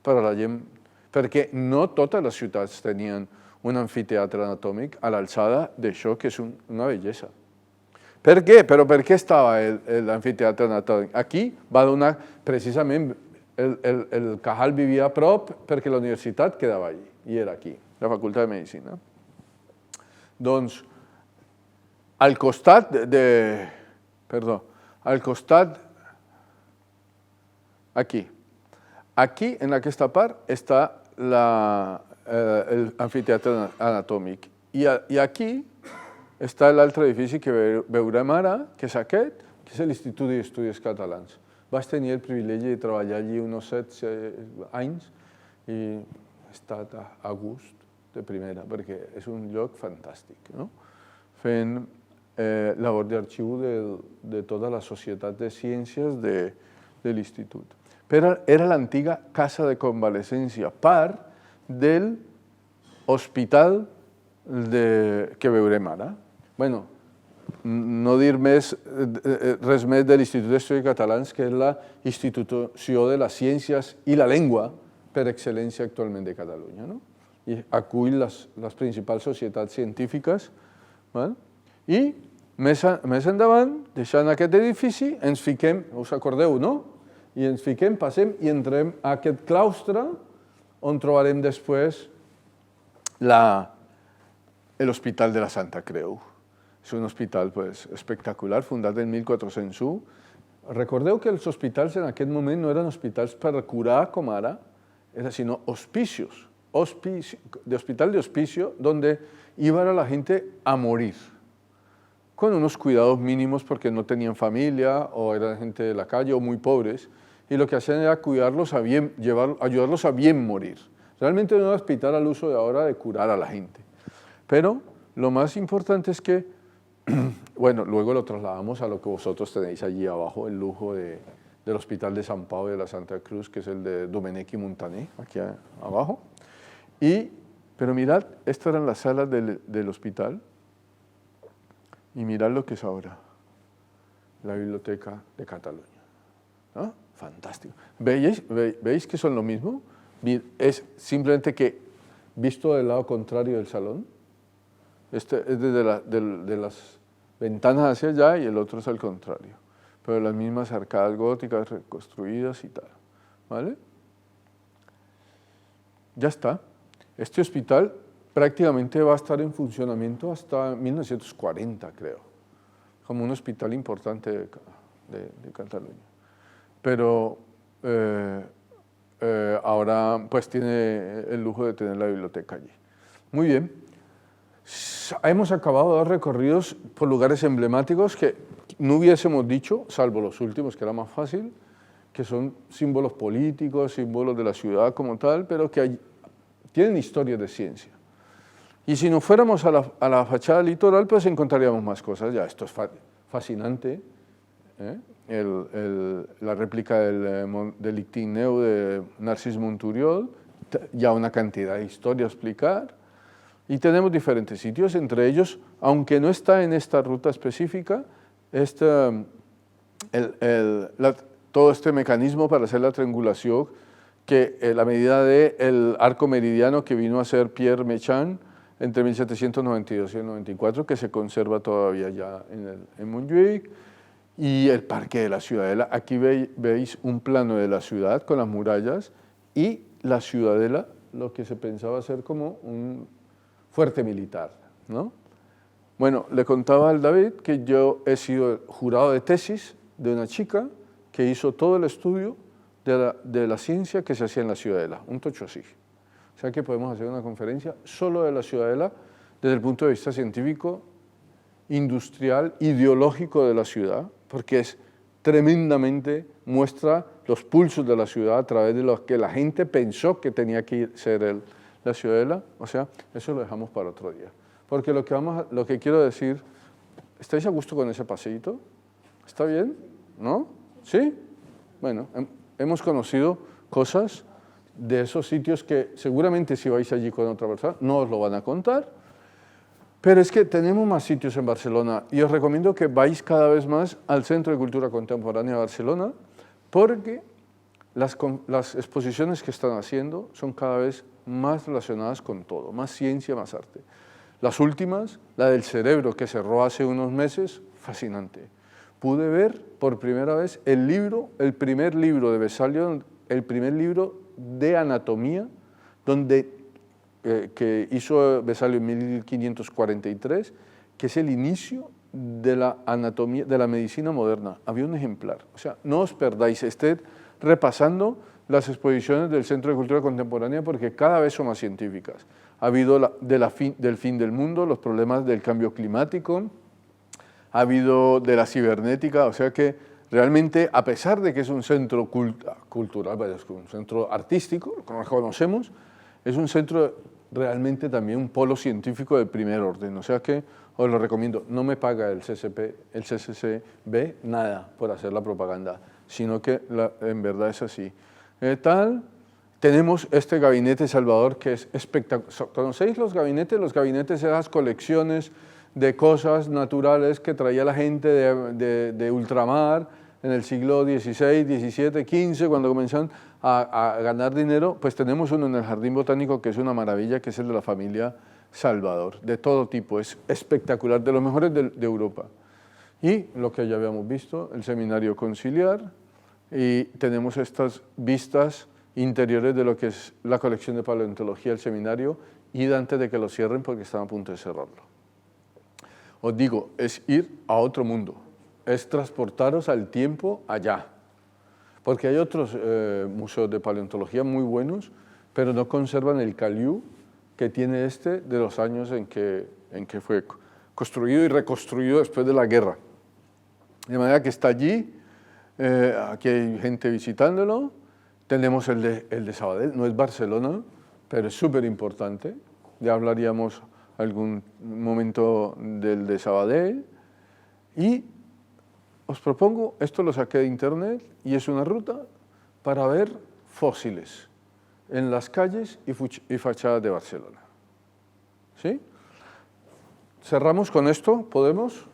per a la gent, perquè no totes les ciutats tenien un amfiteatre anatòmic a l'alçada d'això, que és una bellesa. Per què? Però per què estava l'amfiteatre anatòmic? Aquí va donar, precisament, el Cajal vivia a prop perquè la universitat quedava allí, i era aquí, la Facultat de Medicina. Doncs, al costat aquí, en aquesta part, està l'amfiteatre anatòmic. I aquí està l'altre edifici que veurem ara, que és aquest, que és l'Institut d'Estudis Catalans. Vaig tenir el privilegi de treballar allí uns 7 anys i he estat a gust de primera, perquè és un lloc fantàstic, no? Fent labor d'arxiu de tota la societat de ciències de l'institut. Però era l'antiga casa de convalescència, part de l'hospital que veurem ara. Bé, no dir res més de l'Institut d'Estudis Catalans, que és la institució de les ciències i la llengua per excel·lència actualment de Catalunya. I acull les principals societats científiques. I més endavant, deixant aquest edifici, ens fiquem, us acordeu, no? I ens fiquem, passem i entrem a aquest claustre on trobarem després l'Hospital de la Santa Creu. És un hospital espectacular, fundat en 1401. Recordeu que els hospitals en aquest moment no eren hospitals per curar com ara, sinó hospicios, de hospital de hospicio, donde iba la gente a morir, con unos cuidados mínimos porque no tenían familia o eran gente de la calle o muy pobres, y lo que hacían era cuidarlos ayudarlos a bien morir. Realmente no era un hospital al uso de ahora de curar a la gente. Pero lo más importante es que, bueno, luego lo trasladamos a lo que vosotros tenéis allí abajo, el lujo del Hospital de San Pau de la Santa Cruz, que es el de Domenech y Montaner, aquí abajo. Pero mirad, estas eran las salas del hospital, y mirad lo que es ahora, la Biblioteca de Cataluña. ¿No? Fantástico. ¿Veis que son lo mismo? Es simplemente que visto del lado contrario del salón. Este es de las ventanas hacia allá y el otro es al contrario. Pero las mismas arcadas góticas reconstruidas y tal. ¿Vale? Ya está. Este hospital prácticamente va a estar en funcionamiento hasta 1940, creo. Como un hospital importante de Cataluña. Pero ahora pues tiene el lujo de tener la biblioteca allí. Muy bien. Hemos acabado de dar recorridos por lugares emblemáticos que no hubiésemos dicho, salvo los últimos, que era más fácil, que son símbolos políticos, símbolos de la ciudad como tal, pero que tienen historia de ciencia. Y si nos fuéramos a la fachada litoral, pues encontraríamos más cosas. Ya, esto es fascinante, la réplica del Ictineu de Narcís Monturiol, ya una cantidad de historia a explicar. Y tenemos diferentes sitios, entre ellos, aunque no está en esta ruta específica, todo este mecanismo para hacer la triangulación que la medida del arco meridiano que vino a ser Pierre Méchain entre 1792 y el 94, que se conserva todavía ya en Montjuïc, y el Parque de la Ciudadela. Aquí veis un plano de la ciudad con las murallas y la Ciudadela, lo que se pensaba ser como un fuerte militar, ¿no? Bueno, le contaba al David que yo he sido jurado de tesis de una chica que hizo todo el estudio de la ciencia que se hacía en la Ciudadela, un tocho así. O sea que podemos hacer una conferencia solo de la Ciudadela desde el punto de vista científico, industrial, ideológico de la ciudad, porque es tremendamente, muestra los pulsos de la ciudad a través de lo que la gente pensó que tenía que ser la Ciudadela. O sea, eso lo dejamos para otro día. Porque lo que quiero decir, ¿estáis a gusto con ese paseíto? ¿Está bien? ¿No? ¿Sí? Bueno, hemos conocido cosas de esos sitios que seguramente si vais allí con otra persona no os lo van a contar, pero es que tenemos más sitios en Barcelona y os recomiendo que vais cada vez más al Centro de Cultura Contemporánea de Barcelona porque las exposiciones que están haciendo son cada vez más relacionadas con todo, más ciencia, más arte. Las últimas, la del cerebro que cerró hace unos meses, fascinante. Pude ver por primera vez el primer libro de Vesalio, el primer libro de anatomía, que hizo Vesalio en 1543, que es el inicio de la anatomía, de la medicina moderna. Había un ejemplar. O sea, no os perdáis, ested repasando las exposiciones del Centro de Cultura Contemporánea porque cada vez son más científicas. Ha habido del fin del mundo, los problemas del cambio climático, ha habido de la cibernética, o sea que realmente, a pesar de que es un centro cultural, es un centro artístico, lo conocemos, es un centro realmente también un polo científico de primer orden, o sea que os lo recomiendo. No me paga el CCCB nada por hacer la propaganda, sino que en verdad es así. Tenemos este gabinete Salvador que es espectacular. ¿Conocéis los gabinetes? Los gabinetes, esas colecciones de cosas naturales que traía la gente de ultramar en el siglo XVI, XVII, XV, cuando comenzaron a ganar dinero, pues tenemos uno en el Jardín Botánico que es una maravilla, que es el de la familia Salvador, de todo tipo, es espectacular, de los mejores de Europa. Y lo que ya habíamos visto, el Seminario Conciliar, y tenemos estas vistas interiores de lo que es la colección de paleontología del seminario, y antes de que lo cierren porque están a punto de cerrarlo. Os digo, es ir a otro mundo, es transportaros al tiempo allá, porque hay otros museos de paleontología muy buenos, pero no conservan el caliú que tiene de los años en que fue construido y reconstruido después de la guerra. De manera que está allí, aquí hay gente visitándolo, tenemos el de Sabadell, no es Barcelona, pero es súper importante, ya hablaríamos algún momento del de Sabadell, y os propongo, esto lo saqué de internet, y es una ruta para ver fósiles en las calles y fachadas de Barcelona. ¿Sí? Cerramos con esto, ¿podemos?